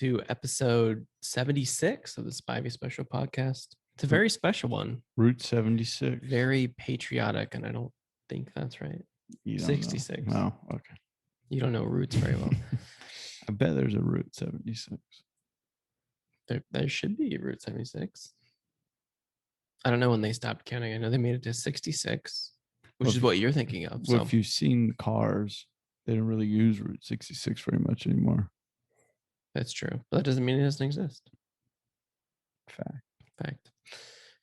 to episode 76 of the Spivey Special Podcast. It's a very special one. Route 76. Very patriotic, and I don't think that's right. You don't 66. know. Oh, okay. You don't know roots very well. I bet there's a Route 76. There should be Route 76. I don't know when they stopped counting. I know they made it to 66, which is what you're thinking of. Well, So if you've seen cars, they don't really use Route 66 very much anymore. that's true. But that doesn't mean it doesn't exist. Fact.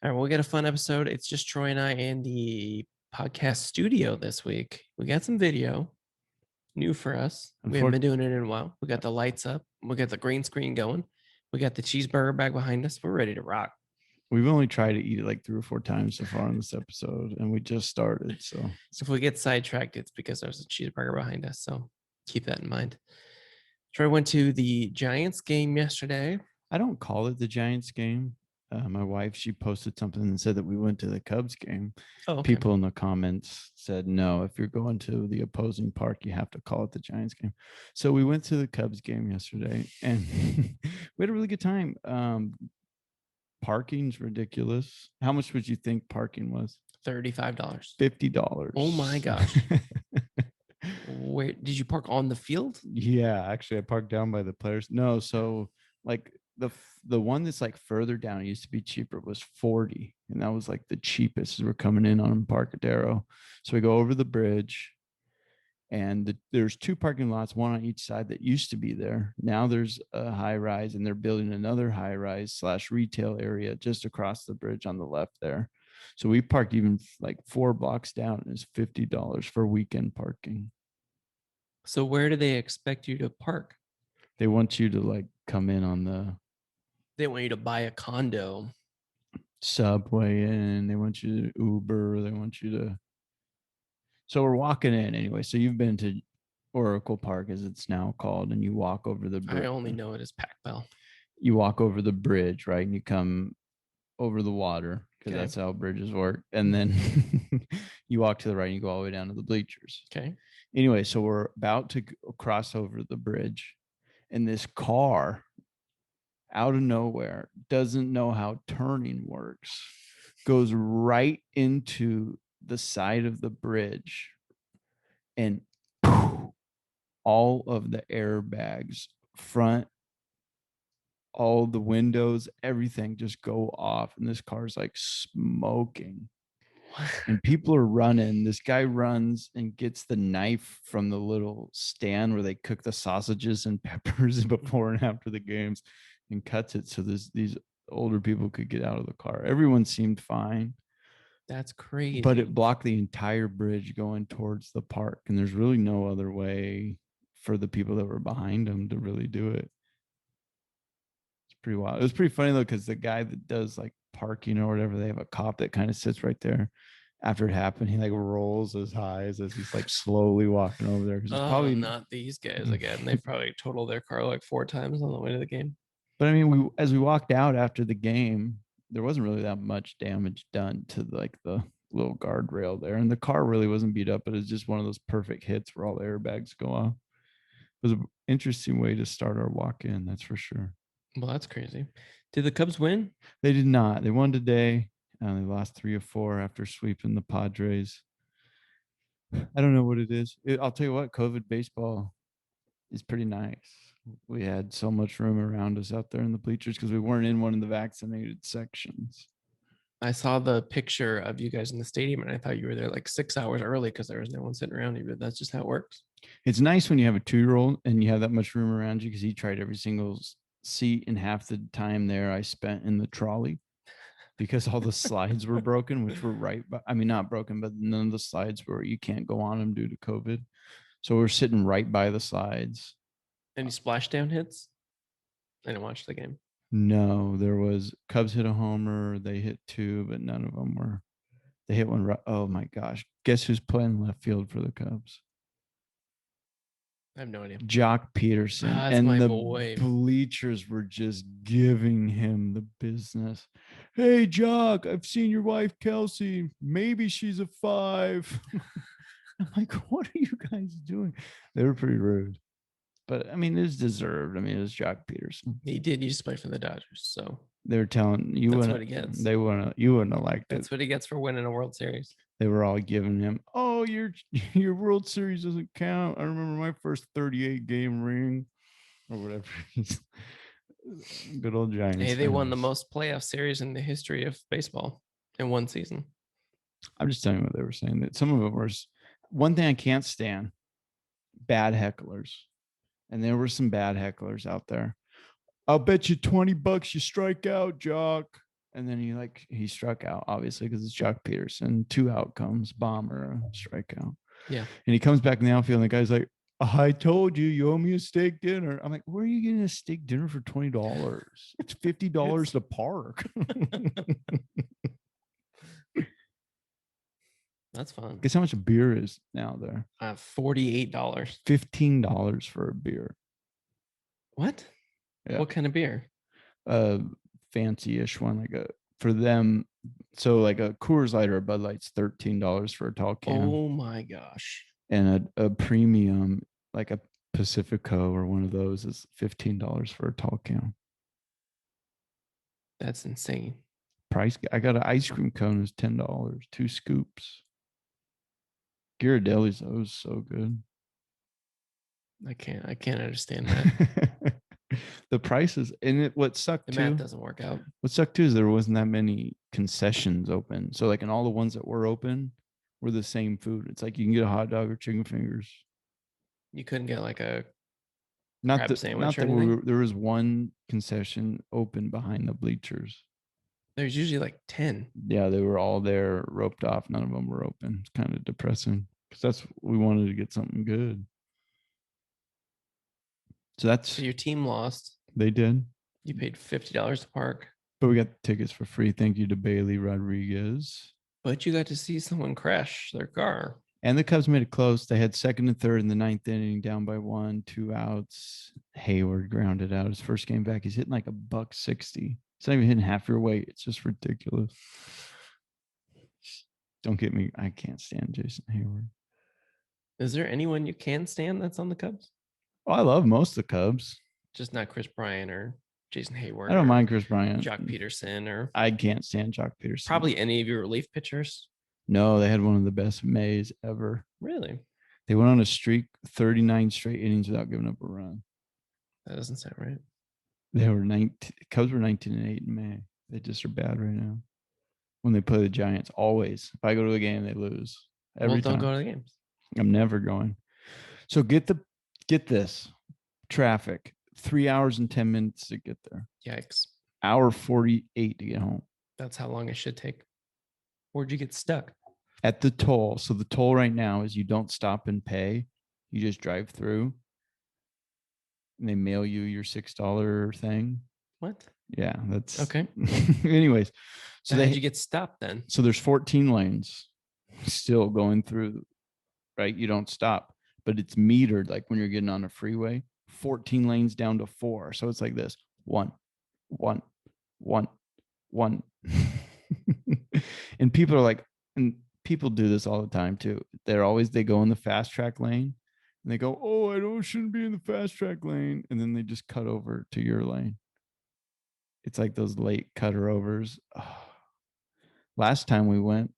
All right, we'll get a fun episode. It's just Troy and I in the podcast studio this week. We got some video, new for us. We haven't been doing it in a while. We got the lights up. We got the green screen going. We got the cheeseburger bag behind us. We're ready to rock. We've only tried to eat it like 3 or 4 times so far in this episode, and we just started. So if we get sidetracked, it's because there's a cheeseburger behind us. So keep that in mind. Troy went to the Giants game yesterday. I don't call it the Giants game. My wife, she posted something and said that we went to the Cubs game. Oh, okay. People in the comments said, no, if you're going to the opposing park, you have to call it the Giants game. So we went to the Cubs game yesterday, and we had a really good time. Parking's ridiculous. How much would you think parking was? $35. $50. Oh my gosh. Where did you park on the field? Yeah, actually I parked down by the players. No, so like the one that's like further down, it used to be cheaper, was $40, and that was like the cheapest. We're coming in on Embarcadero. So we go over the bridge, and there's 2 parking lots, one on each side, that used to be there. Now there's a high rise, and they're building another high rise / retail area just across the bridge on the left there. So we parked even like 4 blocks down, and it's $50 for weekend parking. So where do they expect you to park? They want you to like come in on they want you to buy a condo. Subway in. They want you to Uber. They want you to. So we're walking in anyway. So you've been to Oracle Park, as it's now called, and you walk over the bridge. I only know it as Pac Bell. You walk over the bridge, right? And you come over the water, because that's how bridges work. And then you walk to the right and you go all the way down to the bleachers. Okay. Anyway, so we're about to cross over the bridge, and this car out of nowhere, doesn't know how turning works, goes right into the side of the bridge, and all of the airbags, front, all the windows, everything just go off, and this car's like smoking. And people are running. This guy runs and gets the knife from the little stand where they cook the sausages and peppers before and after the games, and cuts it so these older people could get out of the car. Everyone seemed fine. That's crazy. But it blocked the entire bridge going towards the park, and there's really no other way for the people that were behind them to really do it. It's pretty wild. It was pretty funny though, because the guy that does like parking or whatever, they have a cop that kind of sits right there. After it happened, he like rolls his eyes as he's like slowly walking over there. Because it's probably not these guys again. They probably totaled their car like 4 times on the way to the game. But I mean, as we walked out after the game, there wasn't really that much damage done to like the little guardrail there, and the car really wasn't beat up. But it's just one of those perfect hits where all the airbags go off. It was an interesting way to start our walk in, that's for sure. Well, that's crazy. Did the Cubs win? They did not. They won today. They lost 3 of 4 after sweeping the Padres. I don't know what it is. I'll tell you what, COVID baseball is pretty nice. We had so much room around us out there in the bleachers because we weren't in one of the vaccinated sections. I saw the picture of you guys in the stadium, and I thought you were there like 6 hours early because there was no one sitting around you, but that's just how it works. It's nice when you have a 2-year-old and you have that much room around you, because he tried every single seat, and half the time there I spent in the trolley because all the slides were broken, which were not broken, but none of the slides were, you can't go on them due to COVID. So we're sitting right by the slides. Any splashdown hits? I didn't watch the game. No, there was Cubs hit a homer. They hit 2, but none of them were. They hit one. Oh my gosh. Guess who's playing left field for the Cubs? I have no idea. Jock Peterson. And the boy. Bleachers were just giving him the business. Hey, Jock, I've seen your wife, Kelsey. Maybe she's a 5. I'm like, what are you guys doing? They were pretty rude. But I mean, it was deserved. I mean, it was Jock Peterson. He did used to play for the Dodgers, so They were telling you that's wouldn't. what he gets. You wouldn't have liked it. That's what he gets for winning a World Series. They were all giving him, "Oh, your World Series doesn't count." I remember my first 38 game ring, or whatever. Good old Giants. Hey, they won the most playoff series in the history of baseball in one season. I'm just telling you what they were saying. That some of it was one thing I can't stand: bad hecklers, and there were some bad hecklers out there. I'll bet you $20 you strike out, Jock. And then he struck out, obviously, because it's Jock Peterson. 2 outcomes, bomber, strikeout. Yeah. And he comes back in the outfield, and the guy's like, I told you owe me a steak dinner. I'm like, where are you getting a steak dinner for $20? It's $50 to park. That's fun. Guess how much a beer is now there? $48. $15 for a beer. What? Yeah. What kind of beer? Fancy-ish one, for them. So like a Coors Light or a Bud Light's $13 for a tall can. Oh my gosh. And a premium, like a Pacifico or one of those, is $15 for a tall can. That's insane. Price. I got an ice cream cone, is $10, 2 scoops. Ghirardelli's, that was so good. I can't understand that. The prices, and what sucked the too. math doesn't work out. What sucked too is there wasn't that many concessions open. So like, in all the ones that were open were the same food. It's like you can get a hot dog or chicken fingers. You couldn't get like a Not crab that sandwich not or that anything? there was one concession open behind the bleachers. There's usually like 10. Yeah, they were all there, roped off. None of them were open. It's kind of depressing because we wanted to get something good. So your team lost. They did. You paid $50 to park. But we got the tickets for free. Thank you to Bailey Rodriguez. But you got to see someone crash their car. And the Cubs made it close. They had second and third in the 9th inning, down by 1, 2 outs. Hayward grounded out his first game back. He's hitting like $160. It's not even hitting half your weight. It's just ridiculous. Don't get me. I can't stand Jason Hayward. Is there anyone you can stand that's on the Cubs? Oh, I love most of the Cubs. Just not Chris Bryant or Jason Hayward. I don't mind Chris Bryant. Jock Peterson or I can't stand Jock Peterson. Probably any of your relief pitchers. No, they had one of the best Mays ever. Really? They went on a streak, 39 straight innings without giving up a run. That doesn't sound right. They were 19. Cubs were 19-8 in May. They just are bad right now. When they play the Giants, always. If I go to the game, they lose. Every time. Don't go to the games. I'm never going. So get this. Traffic. 3 hours and 10 minutes to get there. Yikes. Hour 48 to get home. That's how long it should take. Where'd you get stuck? At the toll. So the toll right now is you don't stop and pay. You just drive through. And they mail you your $6 thing. What? Yeah, that's okay. Anyways, so how'd you get stopped then? So there's 14 lanes still going through, right? You don't stop, but it's metered like when you're getting on a freeway, 14 lanes down to 4. So it's like this: 1, 1, 1, 1. And people are like, and people do this all the time too. They go in the fast track lane and they go, oh, I shouldn't be in the fast track lane. And then they just cut over to your lane. It's like those late cutter overs. Oh. Last time we went,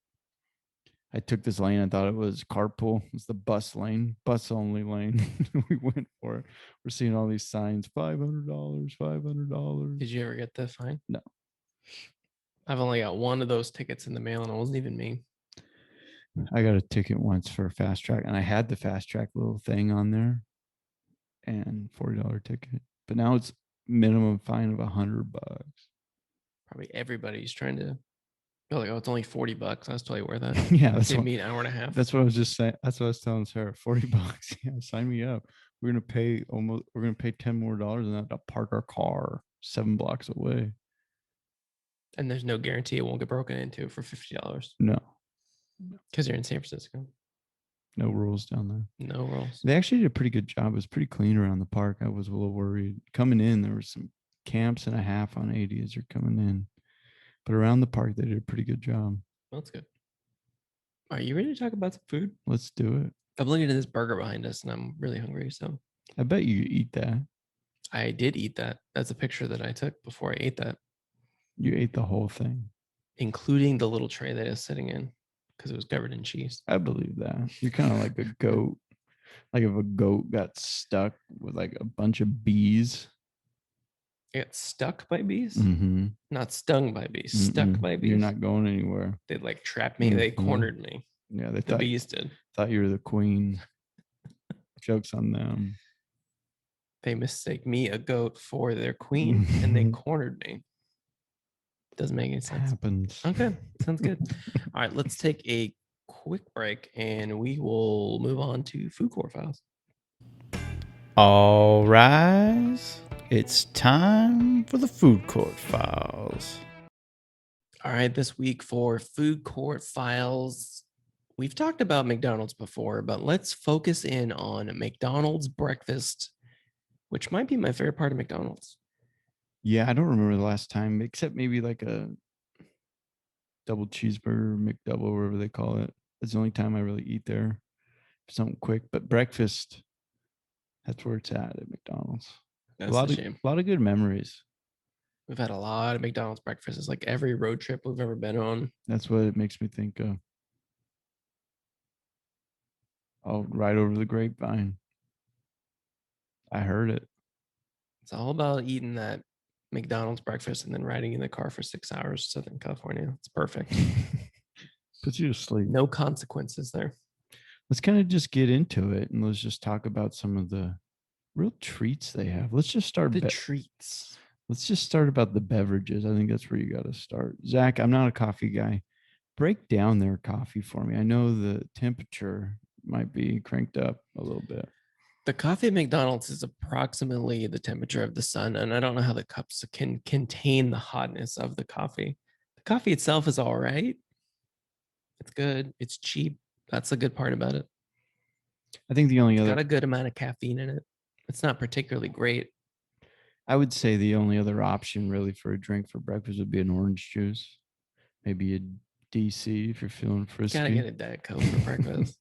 I took this lane. I thought it was carpool. It's the bus lane, bus only lane. We went for it. We're seeing all these signs, $500, $500. Did you ever get the fine? No. I've only got one of those tickets in the mail, and it wasn't even me. I got a ticket once for a fast track, and I had the fast track little thing on there, and $40 ticket. But now it's minimum fine of $100. Probably everybody's trying to go like, oh, it's only $40. I was totally worth that. Yeah, that's Give me an hour and a half. That's what I was just saying. That's what I was telling Sarah. $40. Yeah, sign me up. We're gonna pay $10 more than that to park our car 7 blocks away. And there's no guarantee it won't get broken into for $50. No. Because you're in San Francisco. No rules down there. No rules. They actually did a pretty good job. It was pretty clean around the park. I was a little worried. Coming in, there were some camps and a half on 80 as you're coming in. But around the park, they did a pretty good job. Well, that's good. Are you ready to talk about some food? Let's do it. I'm looking at this burger behind us, and I'm really hungry. So I bet you eat that. I did eat that. That's a picture that I took before I ate that, You ate the whole thing. including the little tray that is sitting in because it was covered in cheese. I believe that. You're kind of like a goat. Like if a goat got stuck with like a bunch of bees. I got stuck by bees, Mm-hmm. not stung by bees, stuck by bees. You're not going anywhere. They like trapped me. They Mhm. cornered me. Yeah, they The bees did. thought you were the queen. Jokes on them. They mistake me, a goat, for their queen, and they cornered me. Doesn't make any sense. Happens. Okay, sounds good. All right, let's take a quick break and we will move on to food court files. All rise. It's time for the food court files. All right, this week for food court files, we've talked about McDonald's before, but let's focus in on McDonald's breakfast, which might be my favorite part of McDonald's. Yeah, I don't remember the last time, except maybe like a double cheeseburger, McDouble, whatever they call it. That's the only time I really eat there. Something quick, but breakfast, that's where it's at McDonald's. That's a shame. A lot of good memories. We've had a lot of McDonald's breakfasts, like every road trip we've ever been on. That's what it makes me think of. Oh, right over the grapevine. I heard it. It's all about eating that McDonald's breakfast and then riding in the car for 6 hours to Southern California. It's perfect. Puts you to sleep. No consequences there. Let's kind of just get into it and let's just talk about some of the real treats they have. Let's just start the treats. Let's just start about the beverages. I think that's where you got to start. Zach, I'm not a coffee guy. Break down their coffee for me. I know the temperature might be cranked up a little bit. The coffee at McDonald's is approximately the temperature of the sun, and I don't know how the cups can contain the hotness of the coffee. The coffee itself is all right. It's good. It's cheap. That's the good part about it. I think the only It's other got a good amount of caffeine in it. It's not particularly great. I would say the only other option really for a drink for breakfast would be an orange juice. Maybe a DC if you're feeling frisky. Gotta get a Diet Coke for breakfast.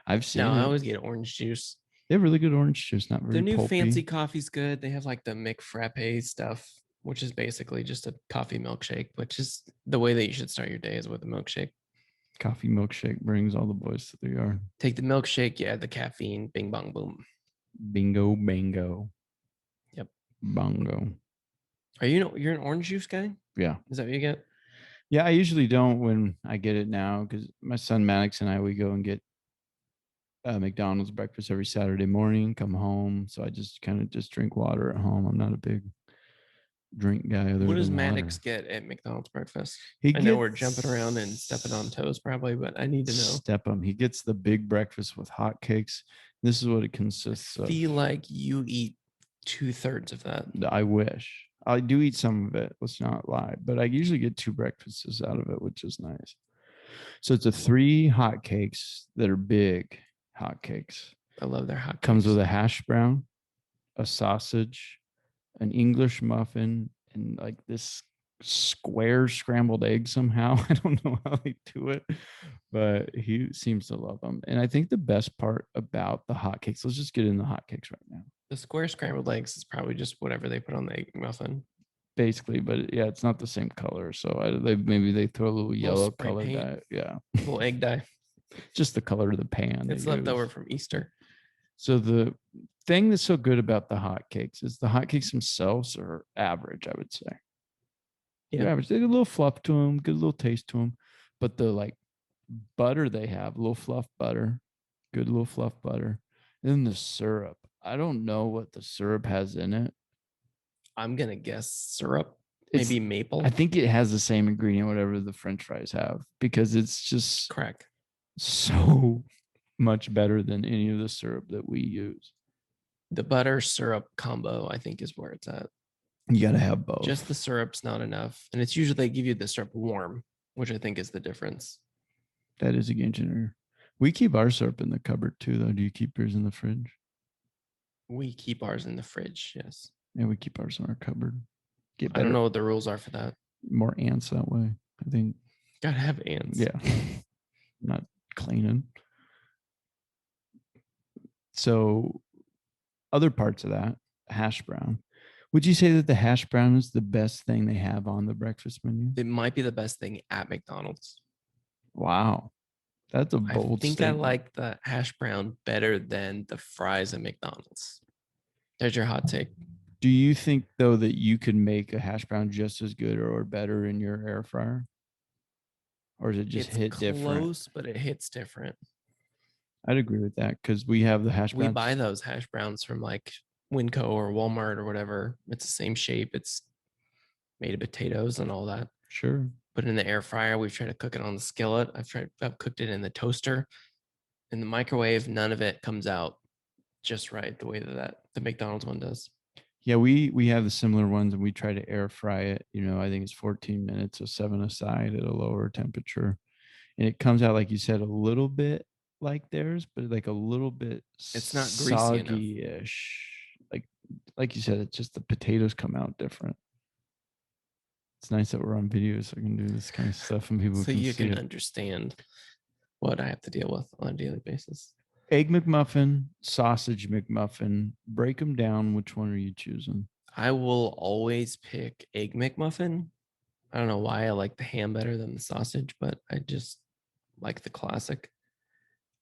I've seen No, it. I always get orange juice. They have really good orange juice, not very The new pulpy. fancy coffee's good. They have like the McFrappe stuff, which is basically just a coffee milkshake, which is the way that you should start your day is with a milkshake. Coffee milkshake brings all the boys to the yard. Take the milkshake, you add the caffeine, bing bong boom. Bingo bango. Yep. Bongo. Are you're an orange juice guy? Yeah. Is that what you get? Yeah, I usually don't when I get it now because my son Maddox and I we go and get McDonald's breakfast every Saturday morning. Come home, so I just kind of just drink water at home. I'm not a big drink guy. What does Maddox get at McDonald's breakfast? I know we're jumping around and stepping on toes probably, but I need to know. Step him. He gets the big breakfast with hot cakes. This is what it consists of. I feel like you eat 2/3 of that. I wish. I do eat some of it. Let's not lie, but I usually get 2 breakfasts out of it, which is nice. So it's 3 hot cakes that are big hot cakes. I love their hot cakes. Comes with a hash brown, a sausage, an English muffin, and like this square scrambled egg somehow. I don't know how they do it, but he seems to love them. And I think the best part about the hotcakes, let's just get in the hotcakes right now. The square scrambled eggs is probably just whatever they put on the egg muffin. Basically, but yeah, it's not the same color. So maybe they throw a little yellow color dye. Yeah. Little egg dye. Just the color of the pan. It's left over from Easter. So the thing that's so good about the hotcakes is the hotcakes themselves are average, I would say. Yeah. They're average. They get a little fluff to them, get a little taste to them. But the like butter they have, a little fluff butter, good little fluff butter. And then the syrup. I don't know what the syrup has in it. I'm going to guess syrup, maybe maple. I think it has the same ingredient, whatever the French fries have, because it's just correct. So much better than any of the syrup that we use. The butter syrup combo, I think, is where it's at. You got to have both. Just the syrup's not enough. And it's usually they give you the syrup warm, which I think is the difference. That is a game changer. We keep our syrup in the cupboard too, though. Do you keep yours in the fridge? We keep ours in the fridge, yes. Yeah, we keep ours in our cupboard. I don't know what the rules are for that. More ants that way, I think. Gotta have ants. Yeah. Not cleaning. So other parts of that hash brown. Would you say that the hash brown is the best thing they have on the breakfast menu? It might be the best thing at McDonald's. Wow. That's a I bold think statement. I like the hash brown better than the fries at McDonald's. There's your hot take. Do you think though that you could make a hash brown just as good or better in your air fryer? Or is it just It's hit different? close, but it hits different. I'd agree with that because we have the hash We browns. buy those hash browns from like Winco or Walmart or whatever. It's the same shape. It's made of potatoes and all that. Sure. Put it in the air fryer. We've tried to cook it on the skillet. I've cooked it in the toaster. In the microwave, none of it comes out just right the way that the McDonald's one does. Yeah, we have the similar ones and we try to air fry it. I think it's 14 minutes, so 7 aside at a lower temperature. And it comes out, like you said, a little bit like theirs, but like a little bit It's not greasy enough. soggy-ish. Like you said, it's just the potatoes come out different. It's nice that we're on video so I can do this kind of stuff and people So can you see can it. understand what I have to deal with on a daily basis. Egg McMuffin, sausage McMuffin. Break them down. Which one are you choosing? I will always pick Egg McMuffin. I don't know why I like the ham better than the sausage, but I just like the classic.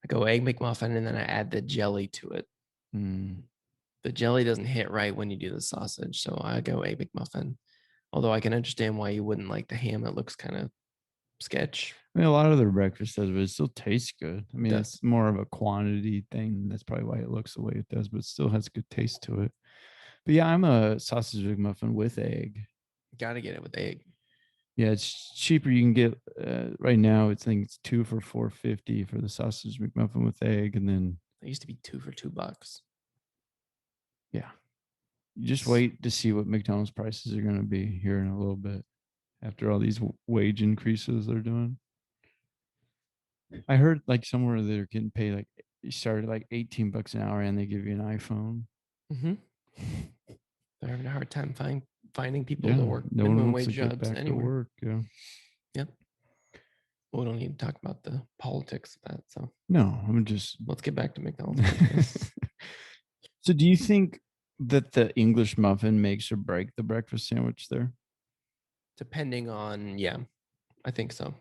I go Egg McMuffin and then I add the jelly to it. Mm. The jelly doesn't hit right when you do the sausage, so I go Egg McMuffin. Although I can understand why you wouldn't like the ham. It looks kind of sketch. I mean, a lot of their breakfast does, but it still tastes good. I mean, Does. it's more of a quantity thing. That's probably why it looks the way it does, but it still has good taste to it. But yeah, I'm a sausage McMuffin with egg. Got to get it with egg. Yeah, it's cheaper. You can get right now. I think it's 2 for $4.50 for the sausage McMuffin with egg, and then It used to be 2 for $2. yeah, you just wait to see what McDonald's prices are going to be here in a little bit after all these wage increases they're doing. I heard like somewhere they're getting paid like you started like $18 an hour and they give you an iPhone. Mm-hmm. They're having a hard time finding people Yeah, to work no one minimum wants to wage get jobs back anywhere. to work. Yeah. Yep. We don't need to talk about the politics of that. So No, I'm just. let's get back to McDonald's. So, do you think that the English muffin makes or break the breakfast sandwich there? Depending on, yeah, I think so.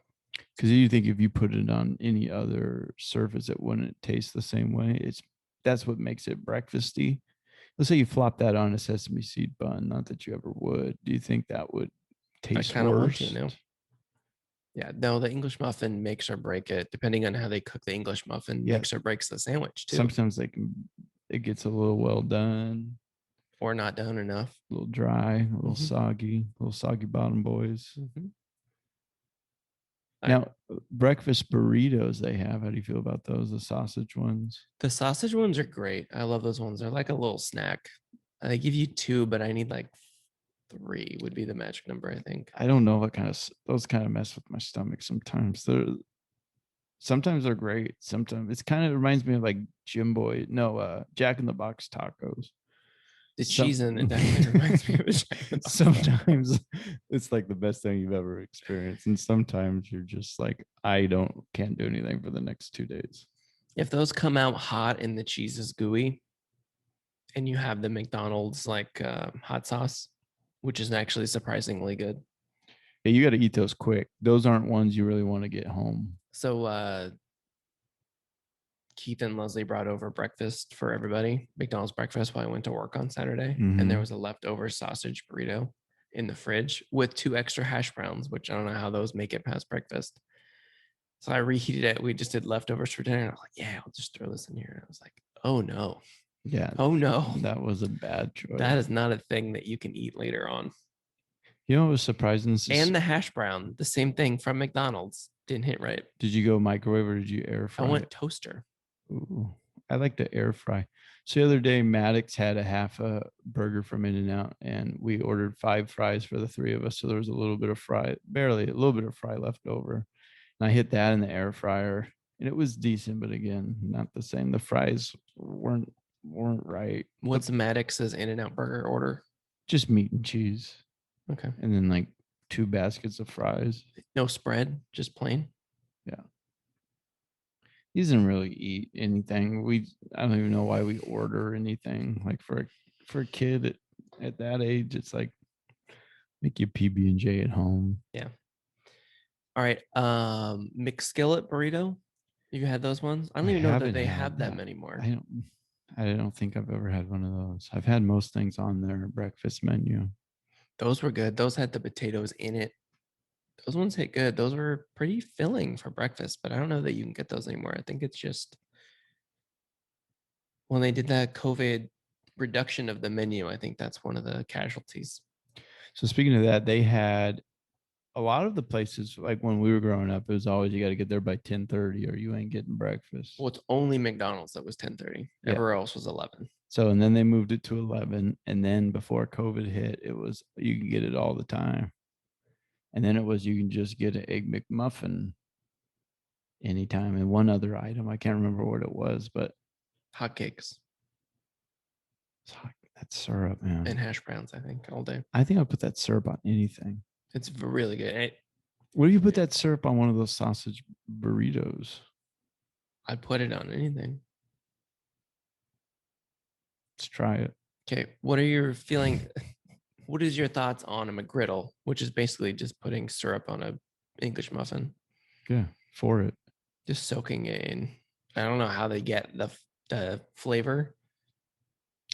Because you think if you put it on any other surface, it wouldn't taste the same way. That's what makes it breakfasty. Let's say you flop that on a sesame seed bun. Not that you ever would. Do you think that would taste I kind of want worse? to now. Yeah, no, the English muffin makes or break it. Depending on how they cook the English muffin, Yeah. makes or breaks the sandwich too. Sometimes it gets a little well done, Or not done enough. a little dry, a little soggy, a little soggy bottom boys. Mm-hmm. Now, breakfast burritos they have. How do you feel about those? The sausage ones? The sausage ones are great. I love those ones. They're like a little snack. They give you 2, but I need like 3 would be the magic number, I think. I don't know what those kind of mess with my stomach sometimes. Sometimes they're great. Sometimes it's kind of reminds me of like Jack in the Box tacos. The cheese in it definitely reminds me of a Jack in the Box. Sometimes it's like the best thing you've ever experienced, and sometimes you're just like, can't do anything for the next 2 days. If those come out hot and the cheese is gooey, and you have the McDonald's like hot sauce, which is actually surprisingly good. Yeah, you got to eat those quick. Those aren't ones you really want to get home. So Keith and Leslie brought over breakfast for everybody, McDonald's breakfast, while I went to work on Saturday. And there was a leftover sausage burrito in the fridge with 2 extra hash browns, which I don't know how those make it past breakfast. So I reheated it. We just did leftovers for dinner. And I was like, yeah, I'll just throw this in here. And I was like, oh no. Yeah. Oh no. That was a bad choice. That is not a thing that you can eat later on. You know what was surprising? And the hash brown, the same thing from McDonald's, didn't hit right. Did you go microwave or did you air fry? I went toaster. Ooh, I like to air fry. So the other day, Maddox had a half a burger from In-N-Out, and we ordered 5 fries for the 3 of us. So there was a little bit of fry, barely a little bit of fry left over. And I hit that in the air fryer, and it was decent, but again, not the same. The fries weren't right. What's Maddox's In-N-Out burger order? Just meat and cheese. Okay. And then like 2 baskets of fries. No spread, just plain. Yeah. He doesn't really eat anything. I don't even know why we order anything. Like for a kid at that age, it's like make you PB&J at home. Yeah. All right. McSkillet burrito. You had those ones? I don't even know that haven't they had have them that. anymore. I don't think I've ever had one of those. I've had most things on their breakfast menu. Those were good. Those had the potatoes in it. Those ones hit good. Those were pretty filling for breakfast, but I don't know that you can get those anymore. I think it's just when they did that COVID reduction of the menu, I think that's one of the casualties. So speaking of that, they had a lot of the places, like when we were growing up, it was always you got to get there by 10:30 or you ain't getting breakfast. Well, it's only McDonald's that was 10:30. Yeah. Everywhere else was 11. So and then they moved it to 11, and then before COVID hit, it was you can get it all the time. And then it was you can just get an egg McMuffin anytime, and one other item. I can't remember what it was, but Hotcakes that's syrup, man. and hash browns, I think, all day. I think I'll put that syrup on anything. It's really good. What do you put that syrup on one of those sausage burritos? I'd put it on anything. Let's try it. Okay. What are your feeling? What is your thoughts on a McGriddle, which is basically just putting syrup on a English muffin? Yeah, for it. Just soaking it in. I don't know how they get the flavor.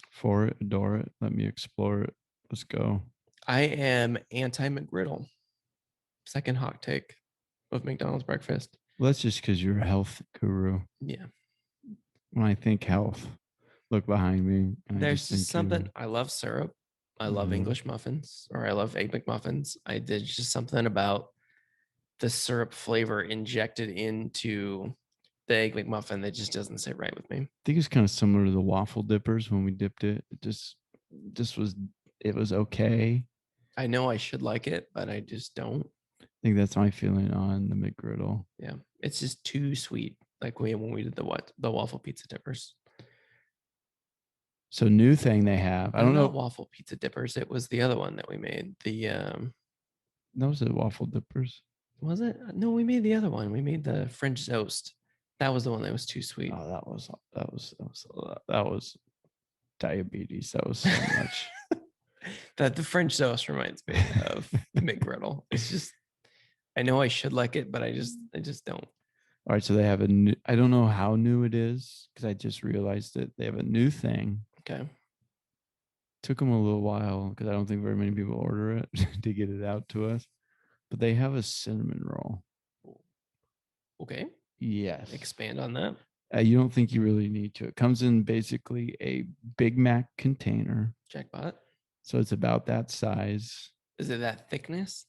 For it, adore it. Let me explore it. Let's go. I am anti McGriddle. Second hot take of McDonald's breakfast. Well, that's just because you're a health guru. Yeah. When I think health, look behind me. There's just something. I love syrup. I love English muffins, or I love Egg McMuffins. There's just something about the syrup flavor injected into the Egg McMuffin that just doesn't sit right with me. I think it's kind of similar to the waffle dippers when we dipped it. It was okay. I know I should like it, but I just don't. I think that's my feeling on the McGriddle. Yeah, it's just too sweet. Like when we did the waffle pizza dippers. So new thing they have. I don't know. Waffle pizza dippers. It was the other one that we made. Those are waffle dippers. Was it? No, we made the other one. We made the French toast. That was the one that was too sweet. Oh, that was diabetes. That was so much. The French toast reminds me of the McGriddle. It's just, I know I should like it, but I just don't. All right, so they have a new. I don't know how new it is because I just realized that they have a new thing. Okay. Took them a little while because I don't think very many people order it to get it out to us. But they have a cinnamon roll. Okay. Yes. Expand on that. You don't think you really need to. It comes in basically a Big Mac container. Jackpot. So it's about that size. Is it that thickness?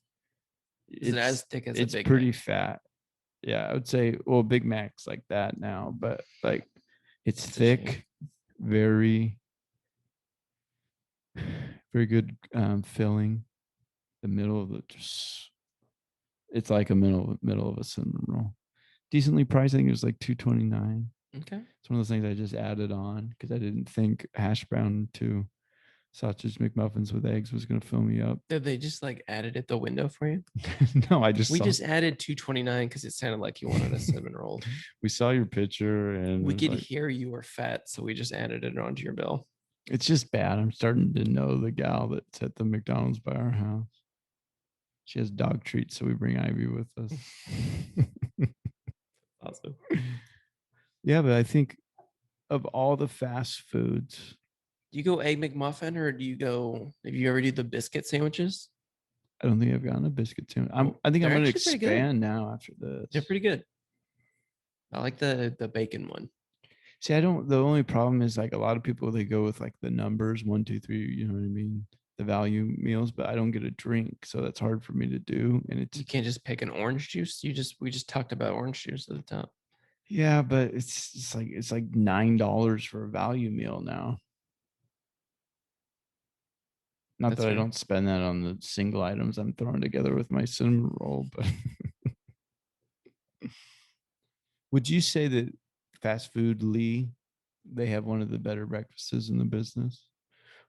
Is it as thick as a Big Mac? It's pretty fat. Yeah, I would say, well, Big Mac's like that now, but like it's thick, very, very good filling. The middle of it's like a middle of a cinnamon roll. Decently priced. I think it was like $2.29. Okay. It's one of those things I just added on because I didn't think hash brown to sausage McMuffins with eggs was going to fill me up. Did they just like added at the window for you? No, we just added $2.29 because it sounded like you wanted a cinnamon roll. We saw your picture and we could hear you were fat, so we just added it onto your bill. It's just bad. I'm starting to know the gal that's at the McDonald's by our house. She has dog treats, so we bring Ivy with us. Awesome. Yeah, but I think of all the fast foods, do you go Egg McMuffin or do you go? Have you ever do the biscuit sandwiches? I don't think I've gotten a biscuit sandwich. I think I'm going to expand now after this. They're pretty good. I like the bacon one. See, I don't. The only problem is like a lot of people they go with like the numbers 1, 2, 3. You know what I mean? The value meals, but I don't get a drink, so that's hard for me to do. And you can't just pick an orange juice. We just talked about orange juice at the top. Yeah, but it's like $9 for a value meal now. Not that I don't spend that on the single items I'm throwing together with my cinnamon roll, but would you say that fast food they have one of the better breakfasts in the business?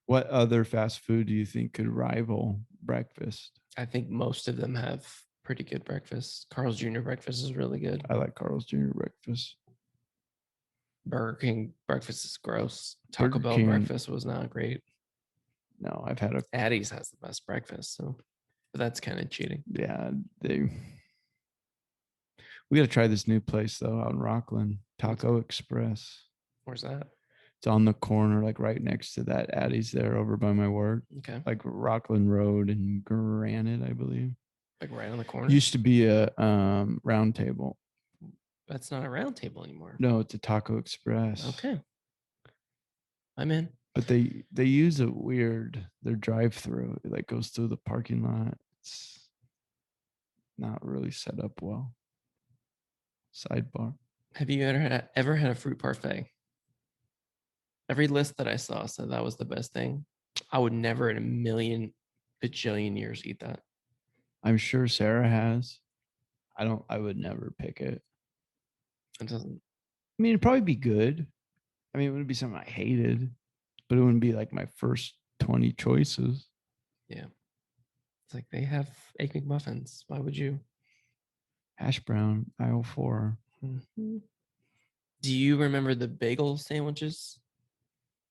What other fast food do you think could rival breakfast? I think most of them have pretty good breakfast. Carl's Jr. breakfast is really good. I like Carl's Jr. breakfast. Burger King breakfast is gross. Taco Burger Bell King- breakfast was not great. No, I've had a Addie's has the best breakfast, so but that's kind of cheating. yeah. We got to try this new place though out in Rockland, Taco Express. Where's that? It's on the corner, like right next to that Addie's there over by my work, Okay, like Rockland Road and Granite, I believe. like right on the corner. Used to be a round table. That's not a round table anymore. No, it's a Taco Express. Okay, I'm in. But they use a weird their drive-through. It like goes through the parking lot. It's not really set up well. Sidebar. Have you ever had a fruit parfait? Every list that I saw said that was the best thing. I would never in a million bajillion years eat that. I'm sure Sarah has. I would never pick it. It doesn't. I mean, it'd probably be good. I mean, it wouldn't be something I hated, but it wouldn't be like my first 20 choices. Yeah. It's like they have egg McMuffins. Why would you? Hash brown, aisle 4. Mhm. Do you remember the bagel sandwiches?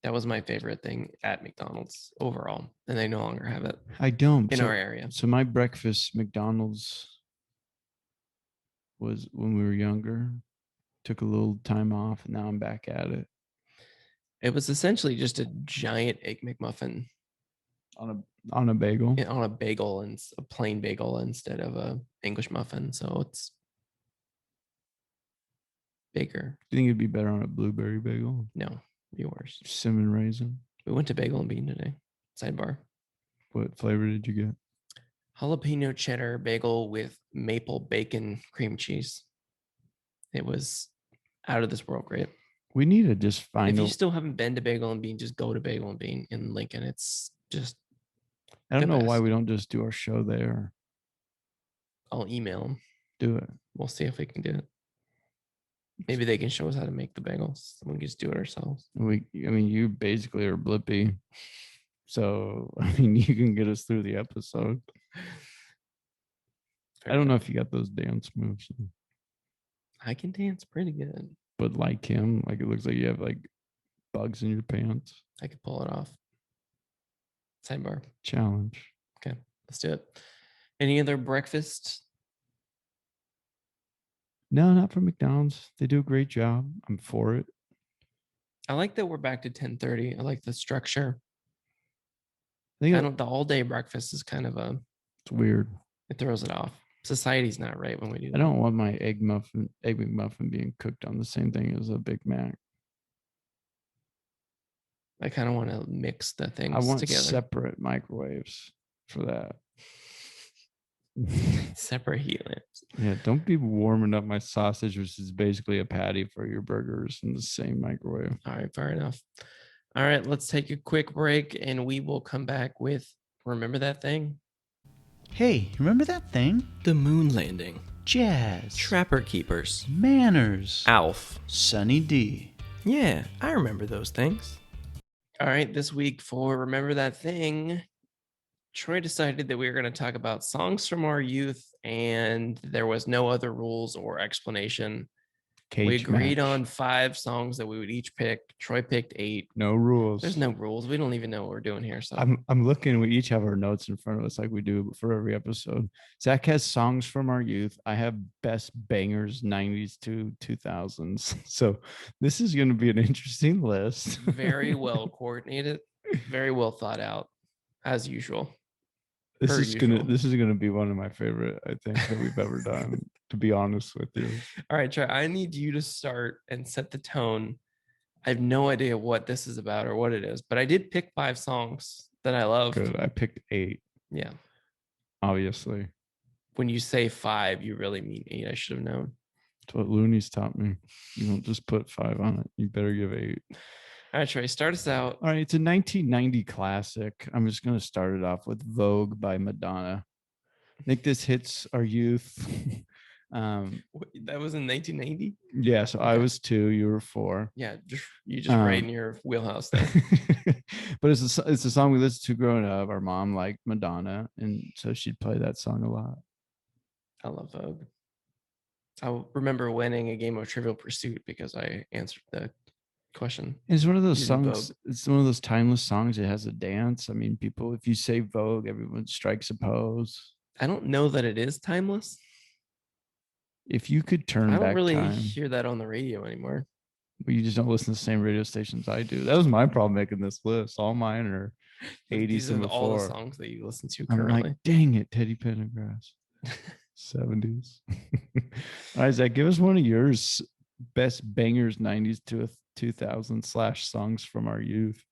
That was my favorite thing at McDonald's overall, and they no longer have it I don't. in so, our area. So my breakfast McDonald's was when we were younger. Took a little time off, and now I'm back at it It was essentially just a giant egg McMuffin on a bagel. on a bagel and a plain bagel instead of a English muffin. So it's bigger. Do you think it'd be better on a blueberry bagel? No, be worse. Cinnamon raisin. We went to Bagel and Bean today. Sidebar. What flavor did you get? Jalapeno cheddar bagel with maple bacon cream cheese. It was out of this world great. We need to just find. If you still haven't been to Bagel and Bean, just go to Bagel and Bean in Lincoln. It's just. I don't the know why best. we don't just do our show there. I'll email them. Do it. We'll see if we can do it. Maybe they can show us how to make the bagels. We can just do it ourselves. I mean, you basically are Blippy, so I mean, you can get us through the episode. I don't know if you got those dance moves, I can dance pretty good. but like him, like it looks like you have like bugs in your pants. I could pull it off. Sidebar. Challenge. Okay, let's do it. Any other breakfast? No, not from McDonald's. They do a great job. I'm for it. I like that we're back to 10:30. I like the structure. I think I don't. The all day breakfast is kind of it's weird. it throws it off. Society's not right when we do that. I don't want my egg McMuffin being cooked on the same thing as a Big Mac. I kind of want to mix the things I want together. separate microwaves for that. Separate heat lamps. Yeah, don't be warming up my sausage, which is basically a patty for your burgers, in the same microwave. All right, fair enough. All right, let's take a quick break and we will come back with Remember That Thing? Hey, remember that thing? The moon landing. Jazz. Trapper Keepers. Manners. Alf. Sunny D. Yeah, I remember those things. All right, this week for Remember That Thing, Troy decided that we were going to talk about songs from our youth, and there was no other rules or explanation. We agreed on 5 songs that we would each pick. Troy picked 8. No rules. There's no rules. We don't even know what we're doing here. So I'm looking. We each have our notes in front of us, like we do for every episode. Zach has songs from our youth. I have best bangers, 90s to 2000s. So this is going to be an interesting list. very well coordinated, very well thought out, as usual. This per is gonna be one of my favorite, I think, that we've ever done. To be honest with you. All right, Troy, I need you to start and set the tone. I have no idea what this is about or what it is, but I did pick 5 songs that I love. Good. I picked 8. Yeah. Obviously. When you say 5, you really mean 8. I should have known. That's what Looney's taught me. You don't just put 5 on it. You better give 8. All right, Trey, start us out. All right, it's a 1990 classic. I'm just going to start it off with Vogue by Madonna. I think this hits our youth. That was in 1990? Yeah, so Okay. I was 2, you were 4. Yeah, you just right in your wheelhouse there. But it's a song we listened to growing up. Our mom liked Madonna, and so she'd play that song a lot. I love Vogue. I remember winning a game of Trivial Pursuit because I answered the question. It's one of those Using songs. Vogue. It's one of those timeless songs. It has a dance. I mean, people, if you say Vogue, everyone strikes a pose. I don't know that it is timeless. If you could turn I don't back really time, hear that on the radio anymore. but you just don't listen to the same radio stations I do. That was my problem making this list. All mine are 80s These and are all the before. songs that you listen to I'm currently. like, dang it, Teddy Pendergrass. 70s. All right, Zach, give us one of yours best bangers 90s to 2000 / songs from our youth.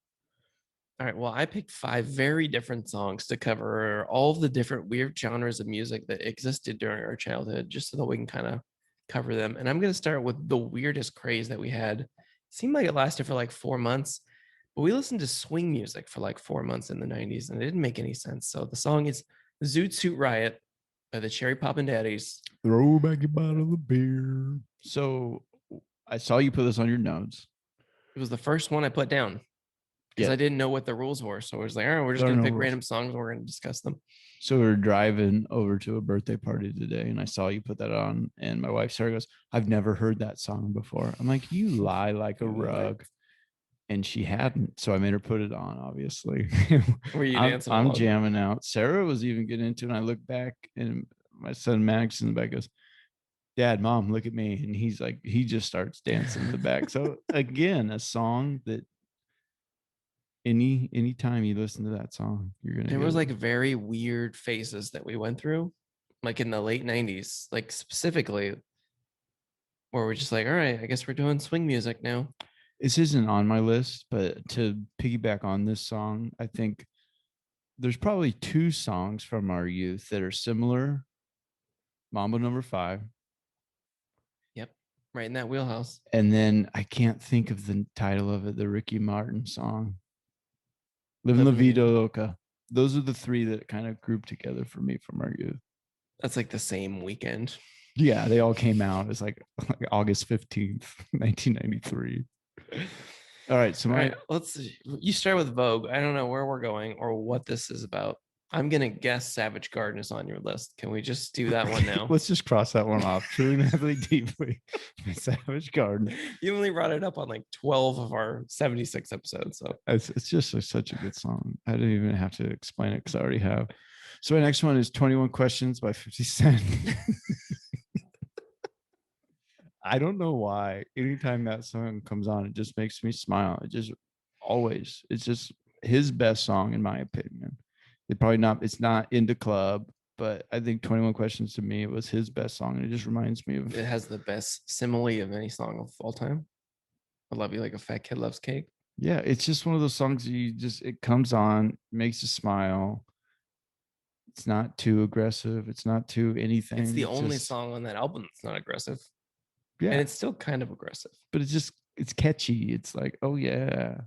All right. Well, I picked 5 very different songs to cover all of the different weird genres of music that existed during our childhood, just so that we can kind of cover them. And I'm going to start with the weirdest craze that we had. It seemed like it lasted for like 4 months, but we listened to swing music for like 4 months in the 90s, and it didn't make any sense. So the song is Zoot Suit Riot by the Cherry Poppin' Daddies. Throw back your bottle of beer. So I saw you put this on your notes. It was the first one I put down because Yeah. I didn't know what the rules were. So I was like, all right, we're just There are going to no pick rules. random songs and we're going to discuss them. So we were driving over to a birthday party today, and I saw you put that on, and my wife Sarah goes, "I've never heard that song before." I'm like, "You lie like a You lie. rug," and she hadn't, so I made her put it on. Obviously, Were you I'm dancing along? jamming out. Sarah was even getting into it, and I look back, and my son Max in the back goes, "Dad, Mom, look at me," and he's like, he just starts dancing in the back. So again, a song that any time you listen to that song, you're gonna. There was like very weird phases that we went through, like in the late 90s, like specifically, where we're just like, all right, I guess we're doing swing music now. This isn't on my list, but to piggyback on this song, I think there's probably 2 songs from our youth that are similar. Mambo Number 5. Yep. Right in that wheelhouse. And then I can't think of the title of it, the Ricky Martin song. Living La Vida Loca. Those are the 3 that kind of grouped together for me from our youth. That's like the same weekend. Yeah, they all came out. It's like August 15th, 1993. All right, so all right, you start with Vogue. I don't know where we're going or what this is about. I'm gonna guess Savage Garden is on your list. Can we just do that one now? Let's just cross that one off. Truly, madly, deeply. Savage Garden. You only brought it up on like 12 of our 76 episodes. So it's just such a good song. I didn't even have to explain it because I already have. So my next one is 21 Questions by 50 Cent. I don't know why. Anytime that song comes on, it just makes me smile. It just always. It's just his best song, in my opinion. It's not in the club, but I think 21 Questions to me, it was his best song. And it just reminds me of. It has the best simile of any song of all time. I love you like a fat kid loves cake. Yeah, it's just one of those songs it comes on, makes you smile. It's not too aggressive. It's not too anything. It's the only song on that album that's not aggressive. Yeah. And it's still kind of aggressive. But it's catchy. It's like, oh yeah.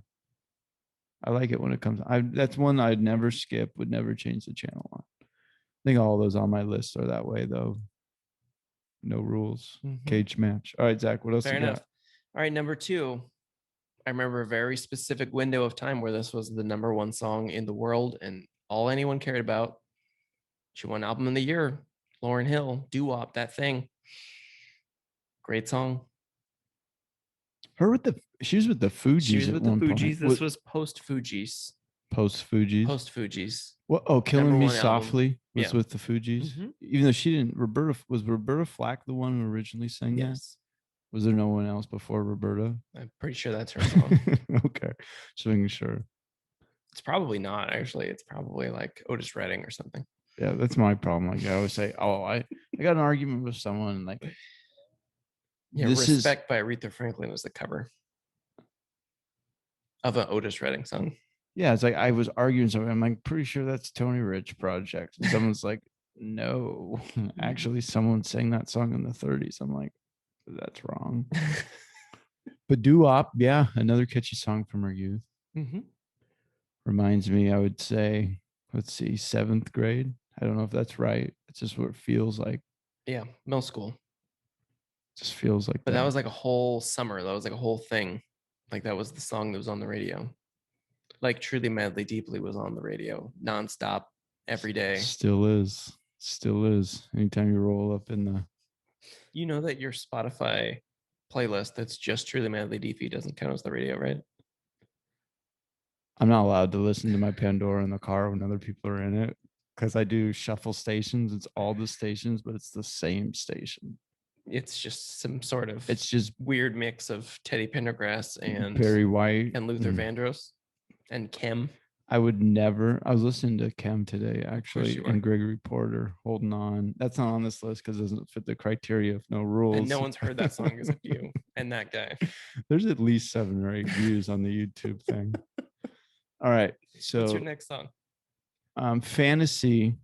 I like it when it comes. That's one I'd never skip, would never change the channel on. I think all those on my list are that way though. No rules. Mm-hmm. Cage match. All right, Zach, what else Fair you enough. got? All right, number 2. I remember a very specific window of time where this was the number 1 song in the world and all anyone cared about. She won Album of the Year. Lauryn Hill, Doo-Wop, That Thing. Great song. She was with the Fugees. She was with the Fugees. Point. This was post Fugees. Post Fugees. Post Fugees. What? Oh, Killing Me album. Softly was with the Fugees. Mm-hmm. Even though she didn't. Was Roberta Flack the one who originally sang that? Yes. Was there no one else before Roberta? I'm pretty sure that's her song. Okay, just making sure. It's probably not actually. It's probably like Otis Redding or something. Yeah, that's my problem. Like I always say, oh, I got an argument with someone. Like, yeah, Respect by Aretha Franklin was the cover of an Otis Redding song. Yeah, it's like I was arguing something. I'm like, pretty sure that's Tony Rich Project. And someone's like, no, actually, someone sang that song in the 30s. I'm like, that's wrong. But Doo-Wop, yeah, another catchy song from her youth. Mm-hmm. Reminds me, I would say, let's see, 7th grade. I don't know if that's right. It's just what it feels like. Yeah, middle school. Just feels like that was like a whole summer. That was like a whole thing. Like that was the song that was on the radio. Like Truly Madly Deeply was on the radio nonstop every day. Still is. Anytime you roll up in the. You know that your Spotify playlist that's just Truly Madly Deepy doesn't count as the radio, right? I'm not allowed to listen to my Pandora in the car when other people are in it because I do shuffle stations. It's all the stations, but it's the same station. It's just some sort of It's just weird mix of Teddy Pendergrass and Barry White and Luther Vandross and Kim. I would never. I was listening to Chem today, actually, you and were. Gregory Porter, Holding On. That's not on this list because it doesn't fit the criteria of no rules. And no one's heard that song except you and that guy. There's at least 7 or 8 views on the YouTube thing. All right. So what's your next song? Fantasy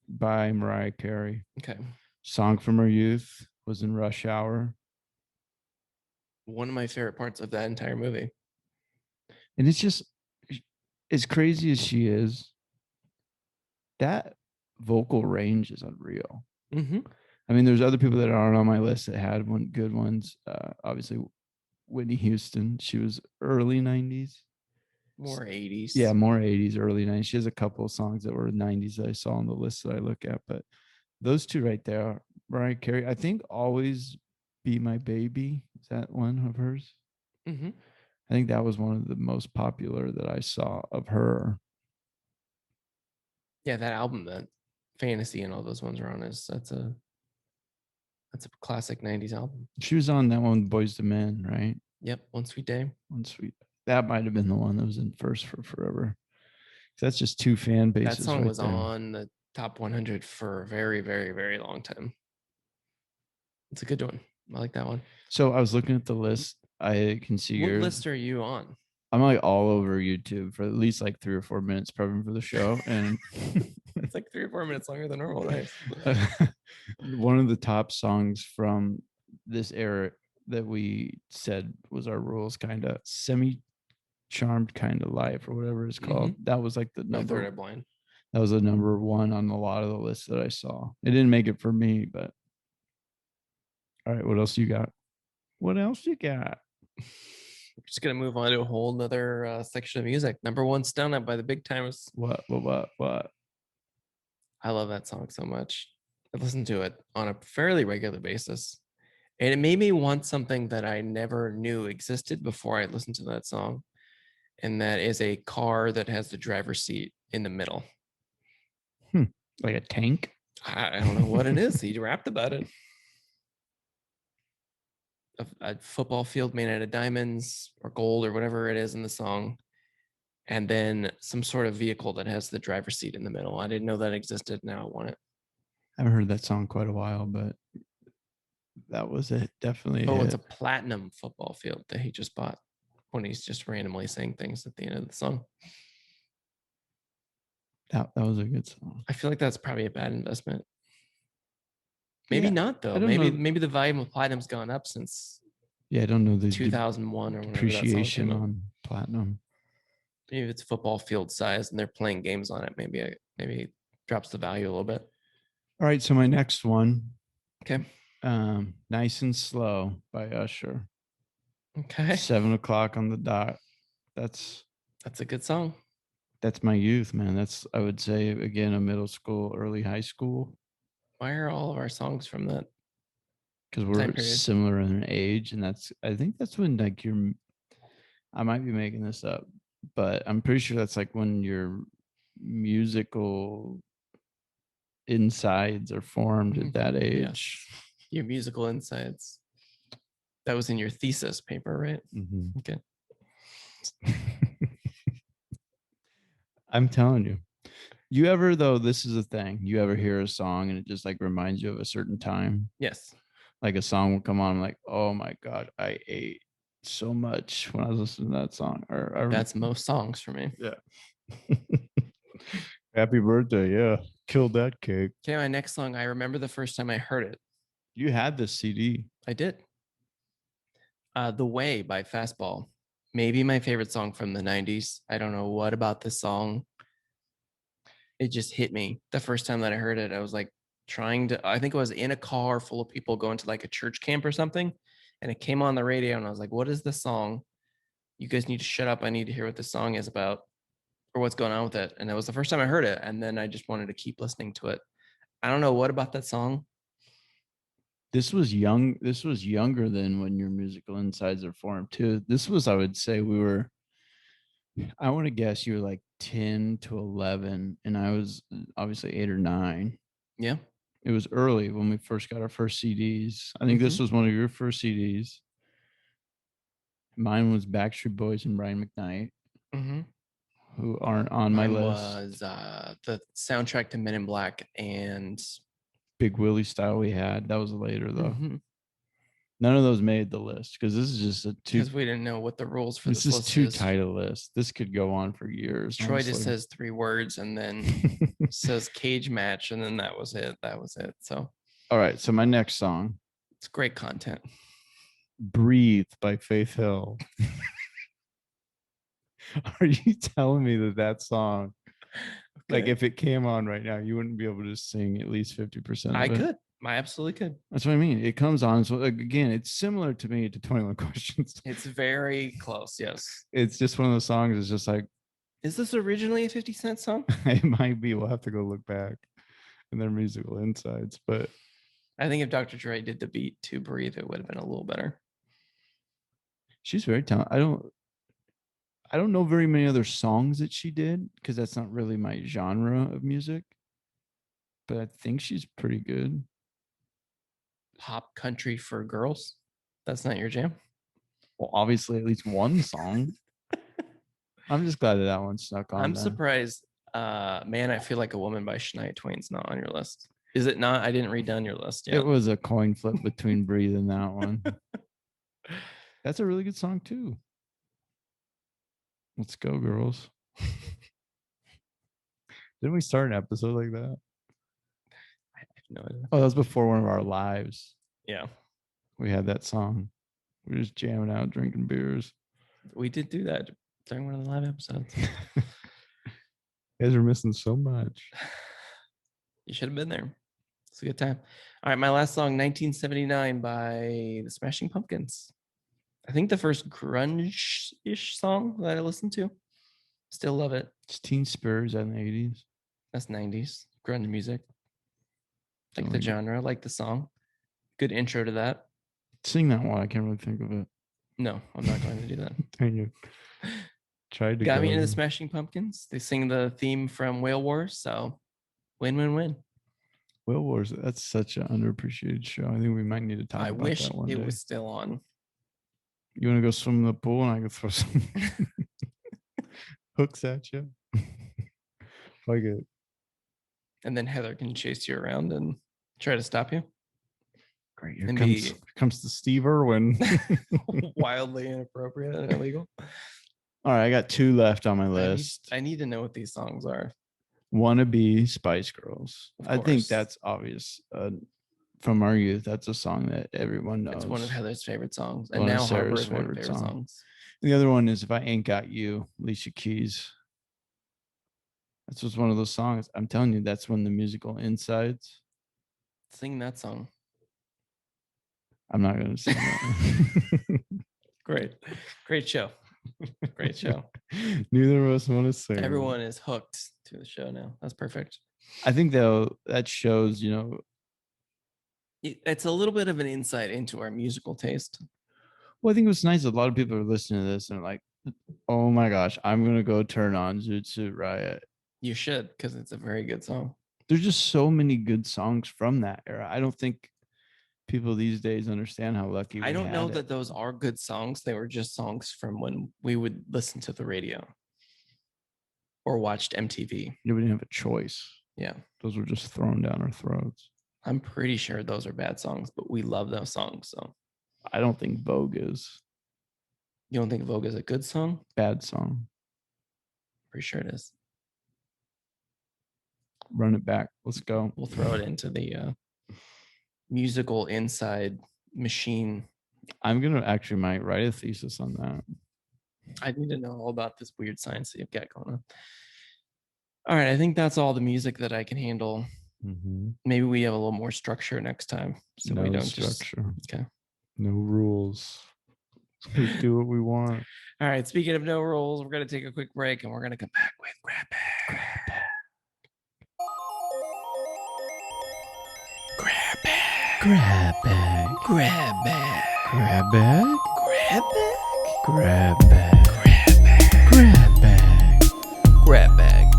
by Mariah Carey. Okay. Song from her youth was in Rush Hour. One of my favorite parts of that entire movie. And it's just as crazy as she is, that vocal range is unreal. Mm-hmm. I mean, there's other people that aren't on my list that had good ones. Obviously, Whitney Houston. She was early 90s. More 80s. Yeah, more 80s, early 90s. She has a couple of songs that were 90s that I saw on the list that I look at. But those two right there, Mariah Carey. I think Always Be My Baby. Is that one of hers? Mm-hmm. I think that was one of the most popular that I saw of her. Yeah, that album that Fantasy and all those ones are on that's a classic 90s album. She was on that one, Boys to Men, right? Yep, One Sweet Day. One Sweet. That might have been the one that was in first for forever. That's just two fan bases. That song right was there. on the top 100 for a very, very, very long time. It's a good one. I like that one. So I was looking at the list. I can see What yours. list are you on? I'm like all over YouTube for at least like 3 or 4 minutes prepping for the show. And it's like 3 or 4 minutes longer than normal. Nice. One of the top songs from this era that we said was our rules, kind of semi-charmed kind of life or whatever it's called. Mm-hmm. That was like the number. Third Eye Blind. That was the number 1 on a lot of the lists that I saw. It didn't make it for me, but all right. What else you got? What else you got? We're just gonna move on to a whole nother section of music. Number 1, Stun Up by the Big Timers. What? I love that song so much. I listen to it on a fairly regular basis. And it made me want something that I never knew existed before I listened to that song. And that is a car that has the driver's seat in the middle. Like a tank? I don't know what it is. He rapped about it. A football field made out of diamonds or gold or whatever it is in the song. And then some sort of vehicle that has the driver's seat in the middle. I didn't know that existed. Now I want it. I haven't heard that song quite a while, but that was it. Definitely. It's a platinum football field that he just bought when he's just randomly saying things at the end of the song. That was a good song. I feel like that's probably a bad investment. Maybe not though. Maybe the volume of platinum's gone up since I don't know the 2001 or depreciation on platinum. Maybe it's football field size and they're playing games on it. Maybe it drops the value a little bit. All right, so my next one. Okay. Nice and Slow by Usher. Okay. 7:00 on the dot. That's a good song. That's my youth, man. That's, I would say, again, a middle school, early high school. Why are all of our songs from that? Because we're similar in age, and I think that's when like I might be making this up, but I'm pretty sure that's like when your musical insides are formed at that age. Yes. Your musical insides. That was in your thesis paper, right? Mm-hmm. Okay. I'm telling you. You ever, though, this is a thing, you ever hear a song and it just like reminds you of a certain time? Yes. Like a song will come on, I'm like, oh my God, I ate so much when I was listening to that song. That's most songs for me. Yeah. Happy birthday. Yeah. Killed that cake. Okay, my next song, I remember the first time I heard it. You had this CD. I did. The Way by Fastball. Maybe my favorite song from the 90s. I don't know what about this song. It just hit me the first time that I heard it. I was like I think I was in a car full of people going to like a church camp or something. And it came on the radio and I was like, what is this song? You guys need to shut up. I need to hear what this song is about or what's going on with it. And it was the first time I heard it. And then I just wanted to keep listening to it. I don't know what about that song This was young. This was younger than when your musical insides are formed too. This was, I would say, I want to guess you were like 10 to 11, and I was obviously 8 or 9. Yeah. It was early when we first got our first CDs. I think this was one of your first CDs. Mine was Backstreet Boys and Brian McKnight, who aren't on my Mine list. was the soundtrack to Men in Black and Big Willie Style we had. That was later though. None of those made the list because this is just because we didn't know what the rules for this this is list too is. tight a list. This could go on for years. Troy just says 3 words and then says cage match, and then that was it. So all right. So my next song, it's great content. Breathe by Faith Hill. Are you telling me that song, like if it came on right now, you wouldn't be able to sing at least 50% of it? I could. I absolutely could. That's what I mean. It comes on. So again, it's similar to me to 21 Questions. It's very close. Yes. It's just one of those songs. It's just like, is this originally a 50 Cent song? It might be. We'll have to go look back in their musical insides. But I think if Dr. Dre did the beat to Breathe, it would have been a little better. She's very talented. I don't know very many other songs that she did because that's not really my genre of music. But I think she's pretty good. Pop country for girls. That's not your jam? Well, obviously, at least one song. I'm just glad that one snuck on. I'm surprised. Man, I Feel Like a Woman by Shania Twain's not on your list. Is it not? I didn't read down your list yet. It was a coin flip between Breathe and that one. That's a really good song too. Let's go, girls. Didn't we start an episode like that? I have no idea. Oh, that was before one of our lives. Yeah. We had that song. We were just jamming out, drinking beers. We did do that during one of the live episodes. You guys are missing so much. You should have been there. It's a good time. All right, my last song, 1979 by the Smashing Pumpkins. I think the first grunge-ish song that I listened to. Still love it. It's Teen Spirit in the 80s. That's 90s. Grunge music. Like the genre, like the song. Good intro to that. Sing that one. I can't really think of it. No, I'm not going to do that. Dang you. Tried to Got me into the Smashing Pumpkins. They sing the theme from Whale Wars, so win-win-win. Whale Wars, that's such an underappreciated show. I think we might need to talk about that one day. I wish it was still on. You want to go swim in the pool and I can throw some hooks at you? Like it. And then Heather can chase you around and try to stop you. Great. Here comes the Steve Irwin. Wildly inappropriate and illegal. All right, I got 2 left on my list. I need to know what these songs are. Wannabe Spice Girls. I think that's obvious. From our youth, that's a song that everyone knows. It's one of Heather's favorite songs. And now Harper's one of her favorite songs. And the other one is If I Ain't Got You, Alicia Keys. That's just one of those songs. I'm telling you, that's one of the musical insides. Sing that song. I'm not going to sing that. Great show. Great show. Neither of us want to sing. Everyone is hooked to the show now. That's perfect. I think, though, that shows, it's a little bit of an insight into our musical taste. Well, I think what's nice, a lot of people are listening to this and are like, oh my gosh, I'm going to go turn on Zoot Suit Riot. You should, because it's a very good song. There's just so many good songs from that era. I don't think people these days understand how lucky we I don't know had that those are good songs. They were just songs from when we would listen to the radio or watched MTV. We didn't have a choice. Yeah. Those were just thrown down our throats. I'm pretty sure those are bad songs, but we love those songs. So I don't think Vogue is. You don't think Vogue is a good song? Bad song. Pretty sure it is. Run it back. Let's go. We'll throw it into the musical inside machine. I'm going to actually might write a thesis on that. I need to know all about this weird science that you've got going on. All right. I think that's all the music that I can handle. Mm-hmm. Maybe we have a little more structure next time. So we don't structure. Okay. No rules. We do what we want. All right. Speaking of no rules, we're going to take a quick break and we're going to come back with Grab Bag. Grab Bag. Grab Bag. Grab bag. Grab bag. Grab bag. Grab bag. Grab bag. Grab bag. Grab bag. Grab bag.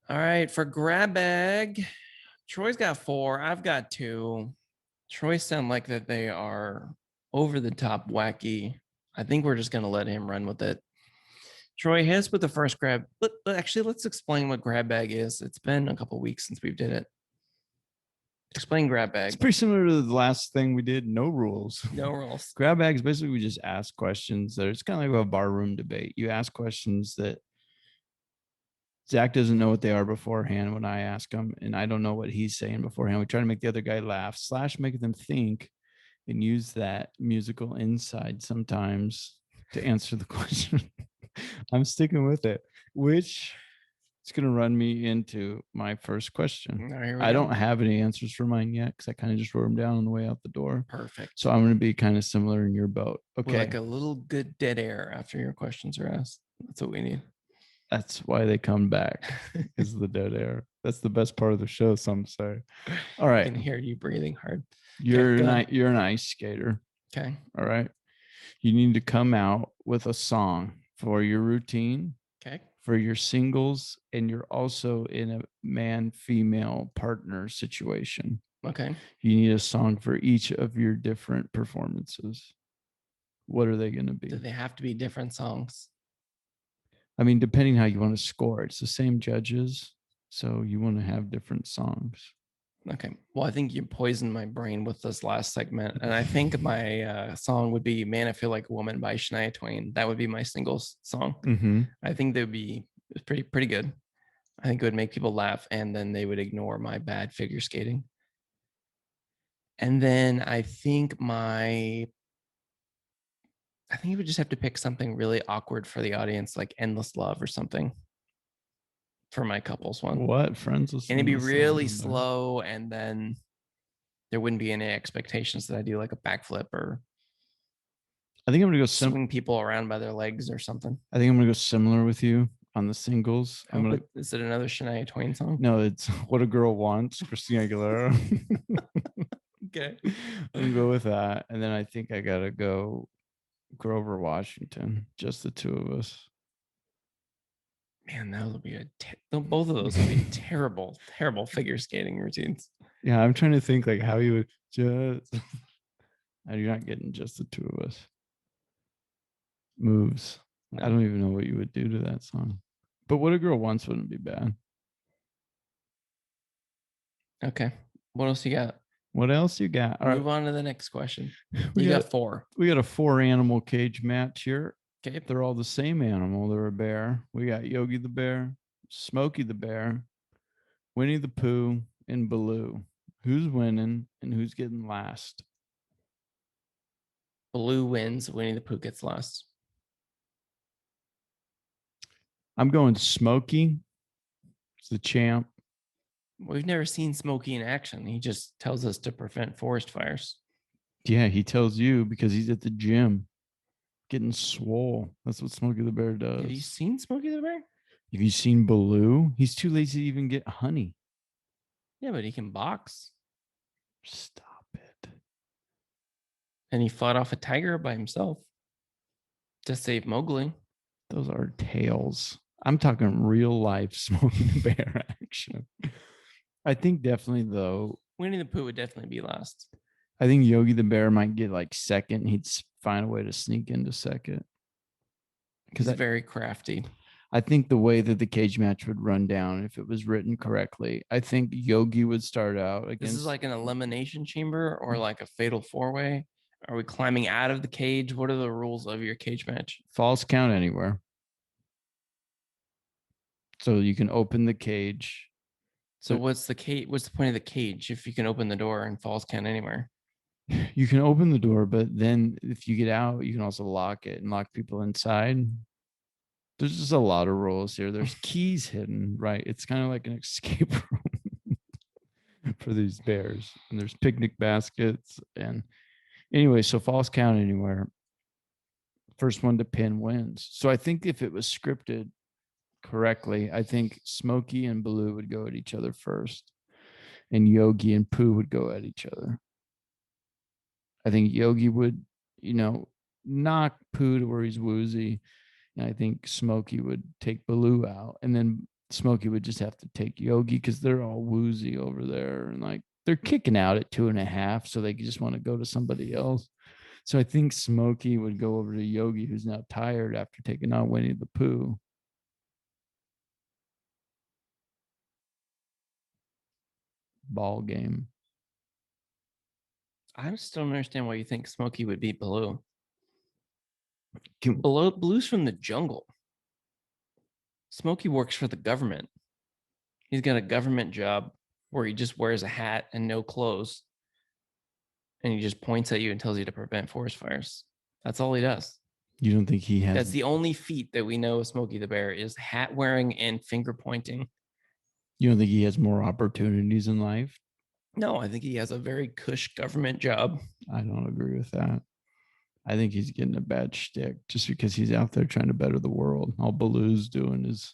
All right, for grab bag, Troy's got 4. I've got 2. Troy sound like that they are over the top wacky. I think we're just gonna let him run with it. Troy, hit us with the first grab. But actually, let's explain what grab bag is. It's been a couple weeks since we did it. Explain grab It's bag. pretty similar to the last thing we did. No rules. No rules. Grab bags, basically, we just ask questions. It's kind of like a barroom debate. You ask questions that Zach doesn't know what they are beforehand when I ask him, and I don't know what he's saying beforehand. We try to make the other guy laugh / make them think and use that musical inside sometimes to answer the question. I'm sticking with it, which is going to run me into my first question. I don't have any answers for mine yet because I kind of just wrote them down on the way out the door. Perfect. So I'm going to be kind of similar in your boat. With Okay. like a little good dead air after your questions are asked. That's what we need. That's why they come back is the dead air. That's the best part of the show, some say. All I right. can hear you breathing hard. You're go ahead. you're an ice skater. Okay. All right. You need to come out with a song for your routine, Okay. for your singles, and you're also in a man-female partner situation. Okay. You need a song for each of your different performances. What are they going to be? Do they have to be different songs? I mean, depending how you want to score, it's the same judges, so you want to have different songs. Okay. Well, I think you poisoned my brain with this last segment. And I think my song would be Man, I Feel Like a Woman by Shania Twain. That would be my singles song. Mm-hmm. I think they would be pretty good. I think it would make people laugh, and then they would ignore my bad figure skating. And then I think you would just have to pick something really awkward for the audience, like Endless Love or something for my couples one. What? Friends with And it'd be Endless really Love? slow, and then there wouldn't be any expectations that I do like a backflip or I think I'm gonna go swing people around by their legs or something. I think I'm gonna go similar with you on the singles. Is it another Shania Twain song? No, it's What a Girl Wants, Christina Aguilera. Okay. I'm gonna go with that. And then I think I gotta go Grover Washington, just the two of us. Man, that would be both of those would be terrible figure skating routines. Yeah, I'm trying to think like how you would just you're not getting just the two of us. Moves. No. I don't even know what you would do to that song. But What a Girl Wants wouldn't be bad. Okay. What else you got? What else you got? All Move on to the next question. We You got got 4. We got a 4-animal cage match here. Okay. They're all the same animal. They're a bear. We got Yogi the bear, Smokey the bear, Winnie the Pooh, and Baloo. Who's winning and who's getting last? Baloo wins. Winnie the Pooh gets last. I'm going Smokey. It's the champ. We've never seen Smokey in action. He just tells us to prevent forest fires. Yeah, he tells you because he's at the gym getting swole. That's what Smokey the bear does. Have you seen Smokey the bear? Have you seen Baloo? He's too lazy to even get honey. Yeah, but he can box. Stop it. And he fought off a tiger by himself to save Mowgli. Those are tales. I'm talking real life Smokey the bear action. I think definitely though. Winnie the Pooh would definitely be last. I think Yogi the bear might get like second. He'd find a way to sneak into second. Because he's very crafty. I think the way that the cage match would run down, if it was written correctly, I think Yogi would start out against. This is like an elimination chamber or like a fatal 4-way. Are we climbing out of the cage? What are the rules of your cage match? Falls count anywhere. So you can open the cage. So what's the cage? What's the point of the cage if you can open the door and falls count anywhere? You can open the door, but then if you get out, you can also lock it and lock people inside. There's just a lot of rules here. There's keys hidden, right? It's kind of like an escape room for these bears. And there's picnic baskets. And anyway, so falls count anywhere. First one to pin wins. So I think if it was scripted correctly, I think Smokey and Baloo would go at each other first. and Yogi and Pooh would go at each other. I think Yogi would, knock Pooh to where he's woozy. And I think Smokey would take Baloo out. And then Smokey would just have to take Yogi because they're all woozy over there. And like they're kicking out at 2.5. So they just want to go to somebody else. So I think Smokey would go over to Yogi, who's now tired after taking out Winnie the Pooh. Ball game. I just don't understand why you think Smokey would beat Baloo. Can- Baloo's from the jungle. Smokey works for the government. He's got a government job where he just wears a hat and no clothes. And he just points at you and tells you to prevent forest fires. That's all he does. You don't think he has? That's the only feat that we know of Smokey the Bear is hat wearing and finger pointing. You don't think he has more opportunities in life? No, I think he has a very cush government job. I don't agree with that. I think he's getting a bad shtick just because he's out there trying to better the world. All Baloo's doing is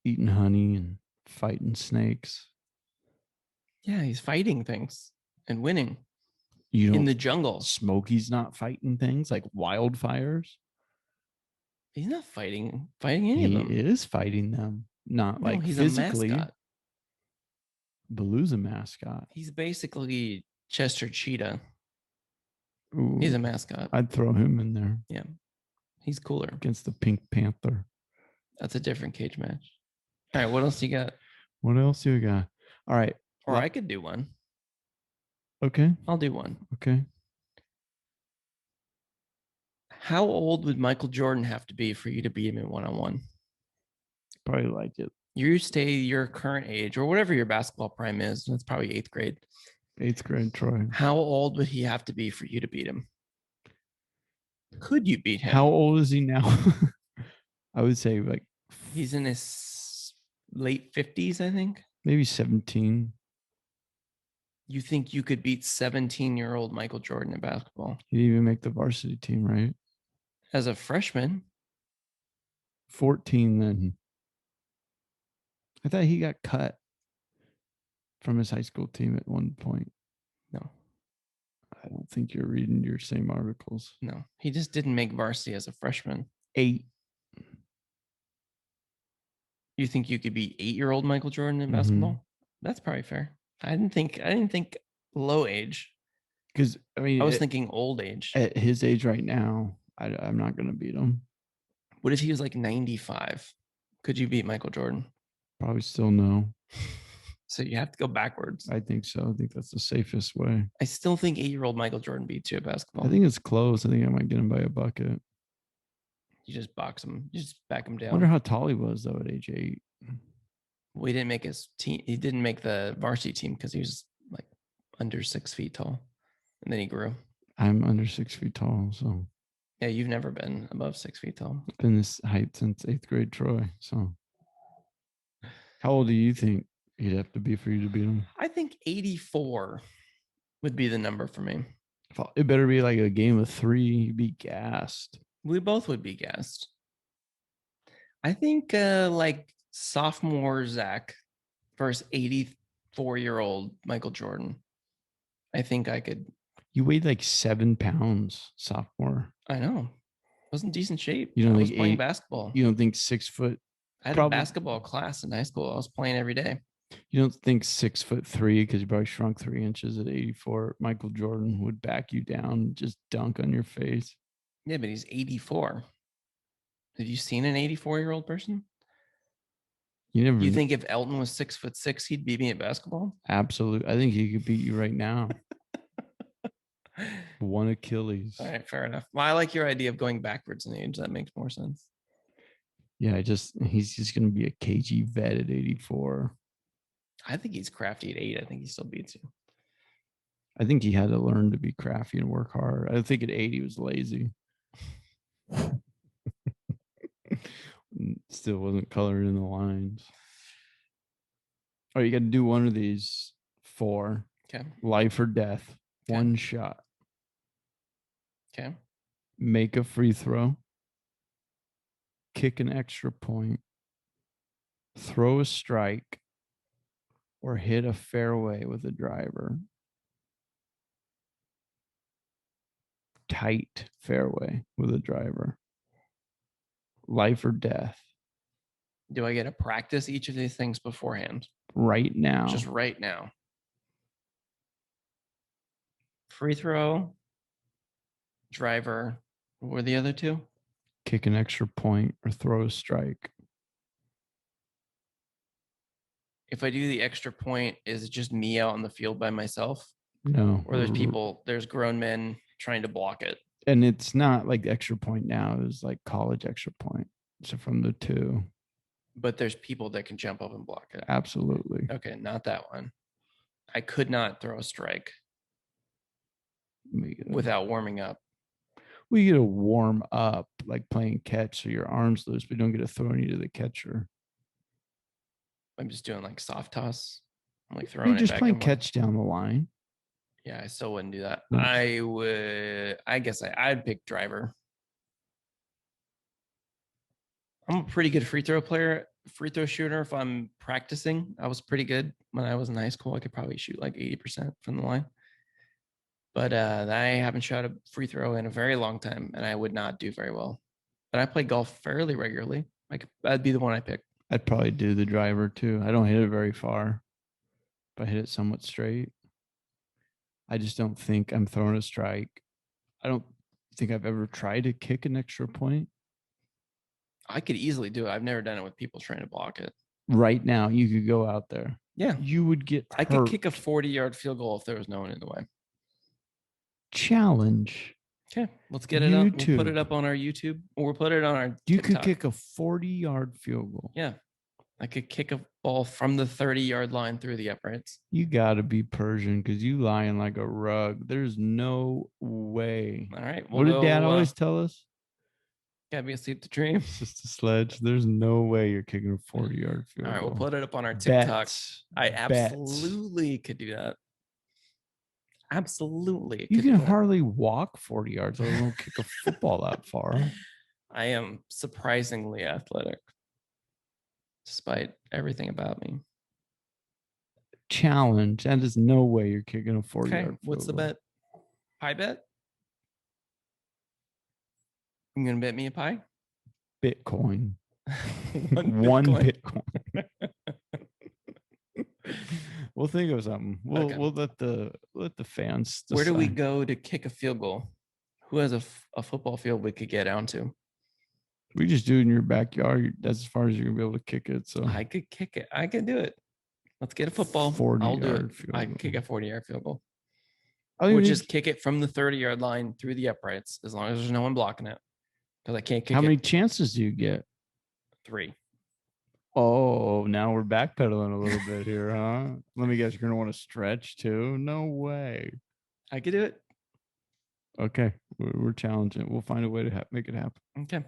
eating honey and fighting snakes. Yeah, he's fighting things and winning You know, in the jungle. Smokey's not fighting things like wildfires. He's not fighting any of He them. is fighting them, not No, like he's physically. a mascot. Baloo's a mascot. He's basically Chester Cheetah. Ooh, He's a mascot. I'd throw him in there Yeah, he's cooler. against the Pink Panther. That's a different cage match. All right, what else you got? What else do we got? All right. Or I could do one. Okay. I'll do one. Okay. How old would Michael Jordan have to be for you to beat him in one-on-one? Probably like it. You stay your current age or whatever your basketball prime is. That's probably 8th grade. 8th grade Troy. How old would he have to be for you to beat him? Could you beat him? How old is he now? I would say like he's in his late 50s, I think. Maybe 17. You think you could beat 17-year-old Michael Jordan in basketball? He didn't even make the varsity team, right? As a freshman. 14 then. I thought he got cut from his high school team at one point. No. I don't think you're reading your same articles. No, he just didn't make varsity as a freshman. 8. You think you could beat 8-year-old Michael Jordan in basketball? That's probably fair. I didn't think low age. Because I mean, I was thinking old age. At his age right now, I'm not going to beat him. What if he was like 95? Could you beat Michael Jordan? Probably still no. So you have to go backwards. I think so. I think that's the safest way. I still think 8-year-old Michael Jordan beats you at basketball. I think it's close. I think I might get him by a bucket. You just box him. You just back him down. I wonder how tall he was though at age 8. Well, he didn't make his team. He didn't make the varsity team because he was like under 6 feet tall, and then he grew. I'm under 6 feet tall, so yeah, you've never been above 6 feet tall. I've been this height since 8th grade Troy. So, how old do you think he'd have to be for you to beat him? I think 84 would be the number for me. It better be like a game of 3. You'd be gassed. We both would be gassed. I think like sophomore Zach versus 84-year-old Michael Jordan. I think I could. You weighed like 7 pounds sophomore. I know. I was in decent shape. You don't I think was playing basketball. You don't think 6 foot? I had a basketball class in high school. I was playing every day. You don't think 6'3" because you probably shrunk 3 inches at 84. Michael Jordan would back you down, and just dunk on your face. Yeah, but he's 84. Have you seen an 84-year-old person? You think if Elton was 6'6", he'd beat me at basketball? Absolutely. I think he could beat you right now. One Achilles. All right, fair enough. Well, I like your idea of going backwards in age. That makes more sense. Yeah, he's just going to be a cagey vet at 84. I think he's crafty at 8. I think he still beats you. I think he had to learn to be crafty and work hard. I think at 8 he was lazy. Still wasn't coloring in the lines. All right, you got to do one of these 4. Okay. Life or death. Okay. One shot. Okay. Make a free throw. Kick an extra point. Throw a strike. or hit a fairway with a driver. Tight fairway with a driver. Life or death. Do I get to practice each of these things beforehand? Right now. Just right now. Free throw, driver. What were the other two? Kick an extra point or throw a strike. If I do the extra point, is it just me out on the field by myself? No. Or there's grown men trying to block it? And it's not like extra point now. It was like college extra point. So from the two. But there's people that can jump up and block it. Absolutely. Okay, not that one. I could not throw a strike without warming up. Well, you get to warm up like playing catch so your arms loose, but you don't get to throw any to the catcher. I'm just doing like soft toss. I'm like throwing You're just it back playing and forth. catch down the line. Yeah, I still wouldn't do that. No. I guess I'd pick driver. I'm a pretty good free throw shooter. If I'm practicing, I was pretty good when I was in high school. I could probably shoot like 80% from the line. But I haven't shot a free throw in a very long time, and I would not do very well. But I play golf fairly regularly. That'd be the one I pick. I'd probably do the driver too. I don't hit it very far, but I hit it somewhat straight. I just don't think I'm throwing a strike. I don't think I've ever tried to kick an extra point. I could easily do it. I've never done it with people trying to block it. Right now, you could go out there. Yeah. You would get hurt. I could kick a 40-yard field goal if there was no one in the way. Challenge. Okay, let's get it up. YouTube. We'll put it up on our YouTube, or we'll put it on our You TikTok. could kick a 40-yard field goal. Yeah. I could kick a ball from the 30-yard line through the uprights. You got to be Persian because you lying like a rug. There's no way. All right. What did Dad always tell us? Gotta be asleep to dream. It's just a sledge. There's no way you're kicking a 40-yard field goal. All right, we'll put it up on our TikTok. Bets. I absolutely could do that. Absolutely. You can hardly walk 40 yards. I don't kick a football that far. I am surprisingly athletic, despite everything about me. Challenge. That is no way you're kicking a 40-yard field What's the goal. bet? Pie bet? You gonna bet me a pie? Bitcoin. One Bitcoin. We'll think of something. We'll let the fans decide. Where do we go to kick a field goal? Who has a football field we could get down to? We just do it in your backyard. That's as far as you're gonna be able to kick it. So I could kick it. I can do it. Let's get a football. 40 I'll do yard it. field I can goal. kick a 40-yard field goal. Oh, Which is kick it from the 30-yard line through the uprights, as long as there's no one blocking it. Because I can't kick how it. many chances do you get? 3. Oh, now we're backpedaling a little bit here, huh? Let me guess, you're gonna want to stretch too? No way. I could do it. Okay, we're challenging. We'll find a way to make it happen. Okay.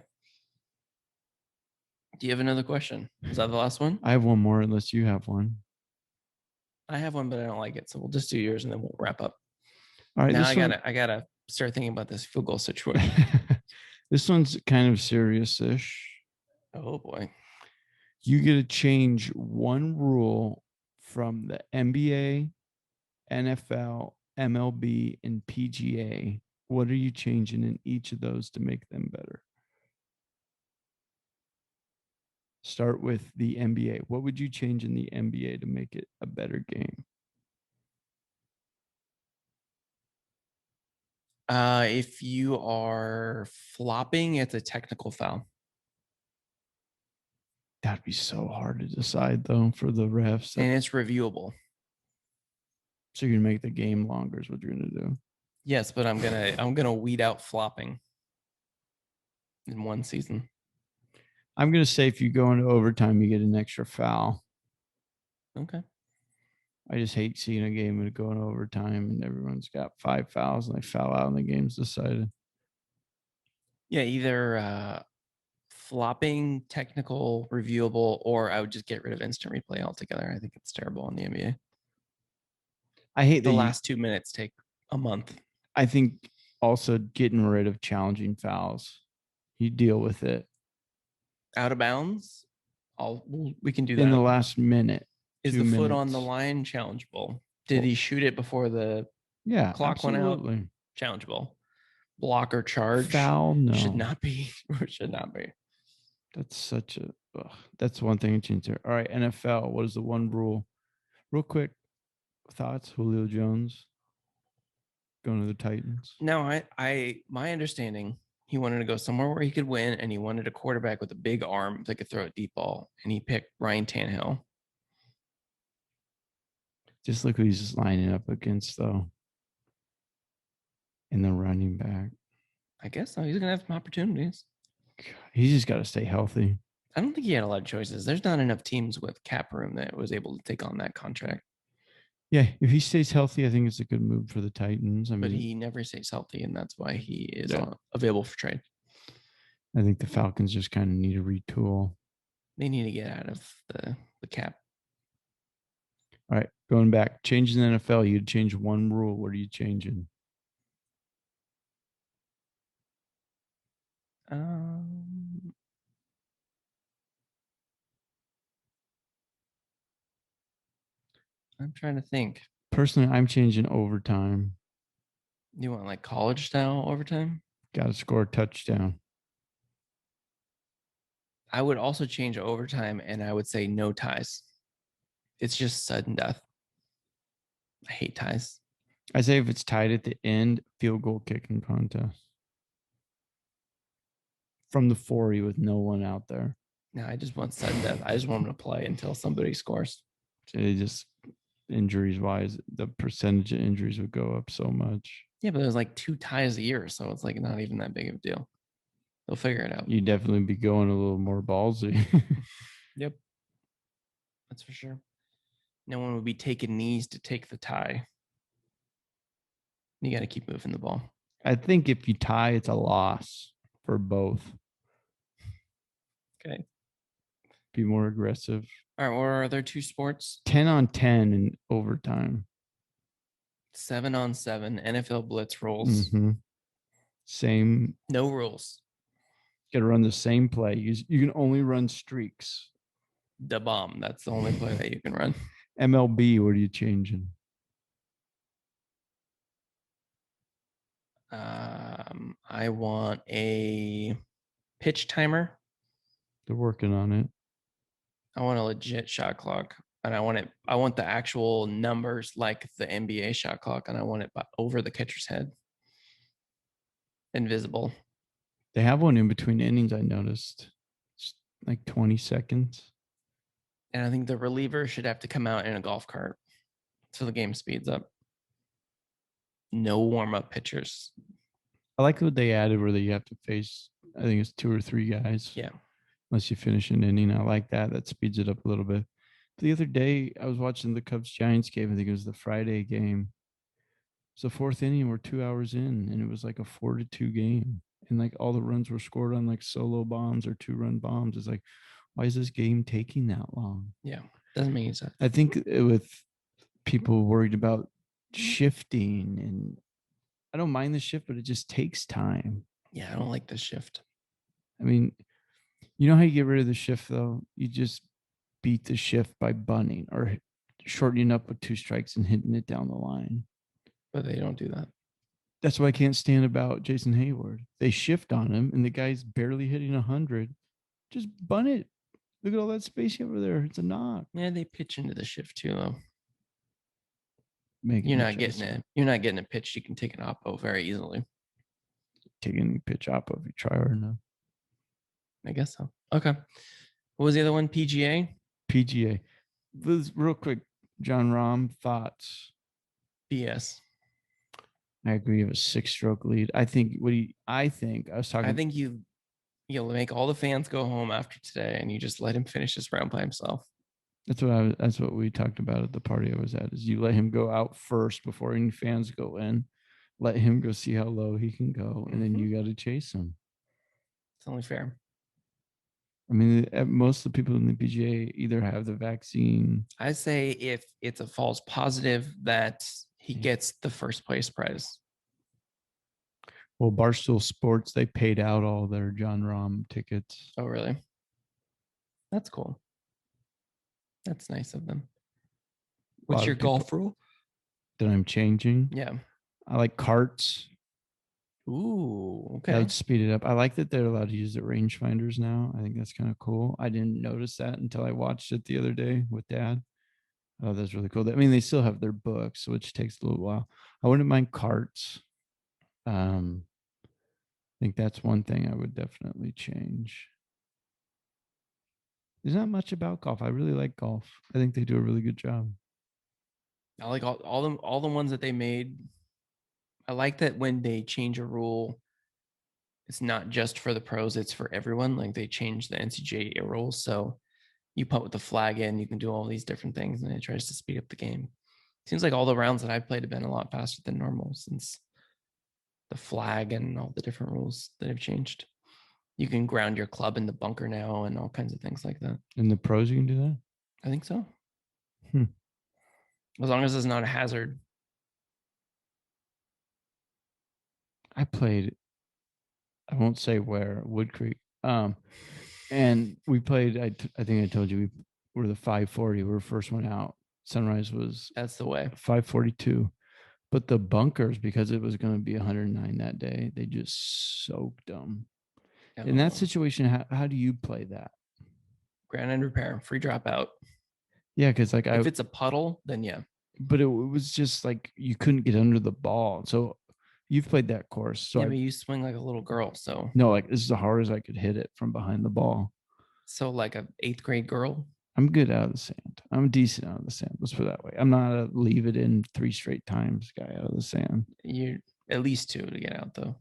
Do you have another question? Is that the last one? I have one more, unless you have one. I have one, but I don't like it. So we'll just do yours and then we'll wrap up. All right. Now I gotta start thinking about this field goal situation. This one's kind of serious-ish. Oh boy. You get to change one rule from the NBA, NFL, MLB, and PGA. What are you changing in each of those to make them better? Start with the NBA. What would you change in the NBA to make it a better game? If you are flopping, it's a technical foul. That'd be so hard to decide, though, for the refs. And it's reviewable. So you're gonna make the game longer is what you're gonna do. Yes, but I'm gonna weed out flopping in one season. I'm gonna say if you go into overtime, you get an extra foul. Okay. I just hate seeing a game and go into overtime and everyone's got 5 fouls and they foul out and the game's decided. Yeah, either flopping, technical, reviewable, or I would just get rid of instant replay altogether. I think it's terrible in the NBA. I hate The last 2 minutes take a month. I think also getting rid of challenging fouls. You deal with it. Out of bounds, we can do that. In the last minute. Is 2 the foot on the minutes. line challengeable? Did Well, he shoot it before the Yeah, clock went out? absolutely. Challengeable. Block or charge Foul, no. should not be. Should not be. That's such a. That's one thing to change there. All right, NFL. What is the one rule? Real quick thoughts. Julio Jones going to the Titans. No, my understanding, he wanted to go somewhere where he could win, and he wanted a quarterback with a big arm that could throw a deep ball, and he picked Ryan Tannehill. Just look who he's lining up against, though. In the running back, I guess so. He's gonna have some opportunities. he's just got to stay healthy. I don't think he had a lot of choices. There's not enough teams with cap room that was able to take on that contract. Yeah, if he stays healthy, I think it's a good move for the Titans. I But mean, he never stays healthy, and that's why he is Yeah. available for trade. I think the Falcons just kind of need a retool. They need to get out of the cap. All right, going back, changing the NFL, you'd change one rule. What are you changing? I'm trying to think. Personally, I'm changing overtime. You want like college style overtime? Got to score a touchdown. I would also change overtime, and I would say no ties. It's just sudden death. I hate ties. I say if it's tied at the end, field goal kicking contest from the 40 with no one out there. No, I just want sudden death. I just want them to play until somebody scores. It just injuries wise, the percentage of injuries would go up so much. Yeah, but there's like 2 ties a year, so it's like not even that big of a deal. They'll figure it out. You'd definitely be going a little more ballsy. Yep. That's for sure. No one would be taking knees to take the tie. You got to keep moving the ball. I think if you tie, it's a loss for both. Okay. Be more aggressive. All right. What are there 2 sports? 10 on 10 in overtime. 7 on 7 NFL blitz rolls. Mm-hmm. Same. No rules. Got to run the same play. You can only run streaks. The bomb. That's the only play that you can run. MLB, what are you changing? I want a pitch timer. They're working on it. I want a legit shot clock, and I want the actual numbers like the NBA shot clock, and I want it over the catcher's head, invisible. They have one in between innings, I noticed. It's like 20 seconds. And I think the reliever should have to come out in a golf cart so the game speeds up. No warm-up pitchers. I like what they added where you have to face, I think it's 2 or 3 guys. Yeah. Unless you finish an inning. I like that. That speeds it up a little bit. The other day, I was watching the Cubs-Giants game. I think it was the Friday game. It's the 4th inning. We're 2 hours in, and it was like a 4-2 game. And like all the runs were scored on like solo bombs or 2-run bombs. It's like, why is this game taking that long? Yeah. Doesn't make any sense. I think with people worried about shifting, and I don't mind the shift, but it just takes time. Yeah, I don't like this shift. I mean, you know how you get rid of the shift though? You just beat the shift by bunting or shortening up with 2 strikes and hitting it down the line. But they don't do that. That's what I can't stand about Jason Hayward. They shift on him and the guy's barely hitting 100. Just bunt it. Look at all that space over there. It's a knock. Yeah, they pitch into the shift too, though. Making You're a not choice. getting it. You're not getting a pitch you can take an oppo very easily. Take any pitch up if you try hard enough. I guess so. Okay. What was the other one? PGA? PGA. Real quick, John Rahm, thoughts? BS. I agree. You have a 6-stroke lead. I think I was talking. I think you'll make all the fans go home after today, and you just let him finish this round by himself. That's what we talked about at the party I was at. Is you let him go out first before any fans go in. Let him go see how low he can go, and then you got to chase him. It's only fair. I mean, most of the people in the PGA either have the vaccine. I say if it's a false positive, that he gets the first place prize. Well, Barstool Sports, they paid out all their John Rahm tickets. Oh, really? That's cool. That's nice of them. What's lot your of people golf rule? that I'm changing. Yeah. I like carts. Ooh, That okay. would speed it up. I like that they're allowed to use the rangefinders now. I think that's kind of cool. I didn't notice that until I watched it the other day with Dad. Oh, that's really cool. I mean, they still have their books, which takes a little while. I wouldn't mind carts. I think that's one thing I would definitely change. There's not much about golf. I really like golf. I think they do a really good job. I like all the ones that they made. I like that when they change a rule, it's not just for the pros, it's for everyone. Like they changed the NCAA rules. So you putt with the flag in, you can do all these different things, and it tries to speed up the game. Seems like all the rounds that I've played have been a lot faster than normal since the flag and all the different rules that have changed. You can ground your club in the bunker now and all kinds of things like that. In the pros, you can do that? I think so. Hmm. As long as it's not a hazard. I played, I won't say where, Wood Creek. And we played, I think I told you, we were the 540. We were the first one out. Sunrise was That's the way. 542. But the bunkers, because it was going to be 109 that day, they just soaked them. In that situation, how do you play that? Ground and repair, free dropout. Yeah, because like if it's a puddle, then yeah. But it was just like you couldn't get under the ball. So you've played that course. So yeah, but you swing like a little girl. So no, like this is the hardest I could hit it from behind the ball. So like a 8th grade girl. I'm good out of the sand. I'm decent out of the sand. Let's put it that way. I'm not a leave it in 3 straight times guy out of the sand. You're at least 2 to get out though.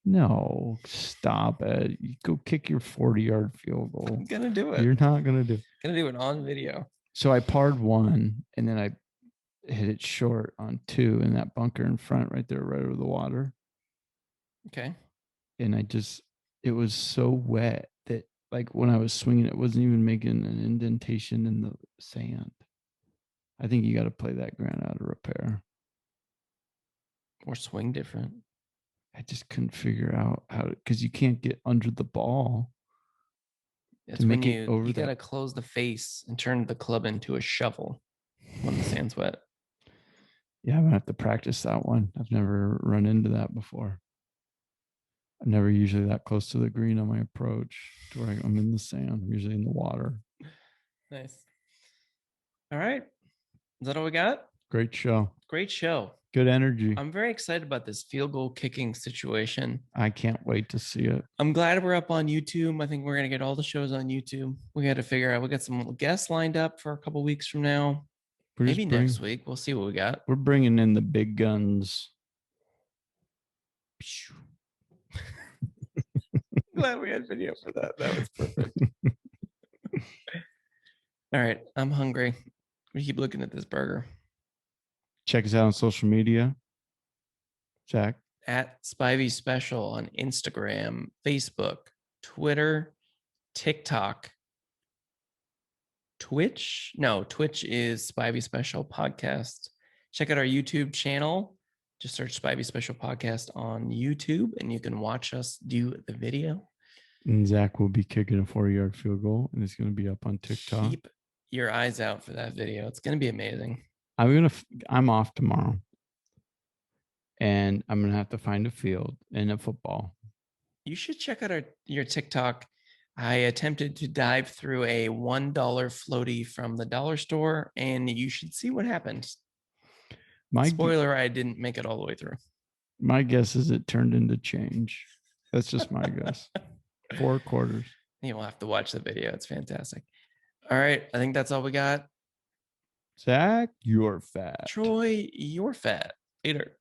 No, stop it. You go kick your 40-yard field goal. I'm gonna do it. You're not gonna do it. Gonna do it on video. So I parred 1 and then I hit it short on 2 in that bunker in front right there, right over the water. Okay. And it was so wet that like when I was swinging, it wasn't even making an indentation in the sand. I think you got to play that ground out of repair. Or swing different. I just couldn't figure out how to, because you can't get under the ball. That's when you got to close the face and turn the club into a shovel when the sand's wet. Yeah, I'm going to have to practice that one. I've never run into that before. I'm never usually that close to the green on my approach to where I'm in the sand. I'm usually in the water. Nice. All right. Is that all we got? Great show. Great show. Good energy. I'm very excited about this field goal kicking situation. I can't wait to see it. I'm glad we're up on YouTube. I think we're going to get all the shows on YouTube. We got to figure out, we got some guests lined up for a couple weeks from now. Maybe next week. We'll see what we got. We're bringing in the big guns. Glad we had video for that. That was perfect. All right. I'm hungry. We keep looking at this burger. Check us out on social media. Jack. At Spivey Special on Instagram, Facebook, Twitter, TikTok, Twitch. No, Twitch is Spivey Special Podcast. Check out our YouTube channel. Just search Spivey Special Podcast on YouTube and you can watch us do the video. And Zach will be kicking a 40-yard field goal and it's going to be up on TikTok. Keep your eyes out for that video. It's going to be amazing. I'm off tomorrow. And I'm going to have to find a field and a football. You should check out your TikTok. I attempted to dive through a $1 floaty from the dollar store, and you should see what happened. Spoiler, I didn't make it all the way through. My guess is it turned into change. That's just my guess. 4 quarters. You'll have to watch the video. It's fantastic. All right. I think that's all we got. Zach, you're fat. Troy, you're fat. Later.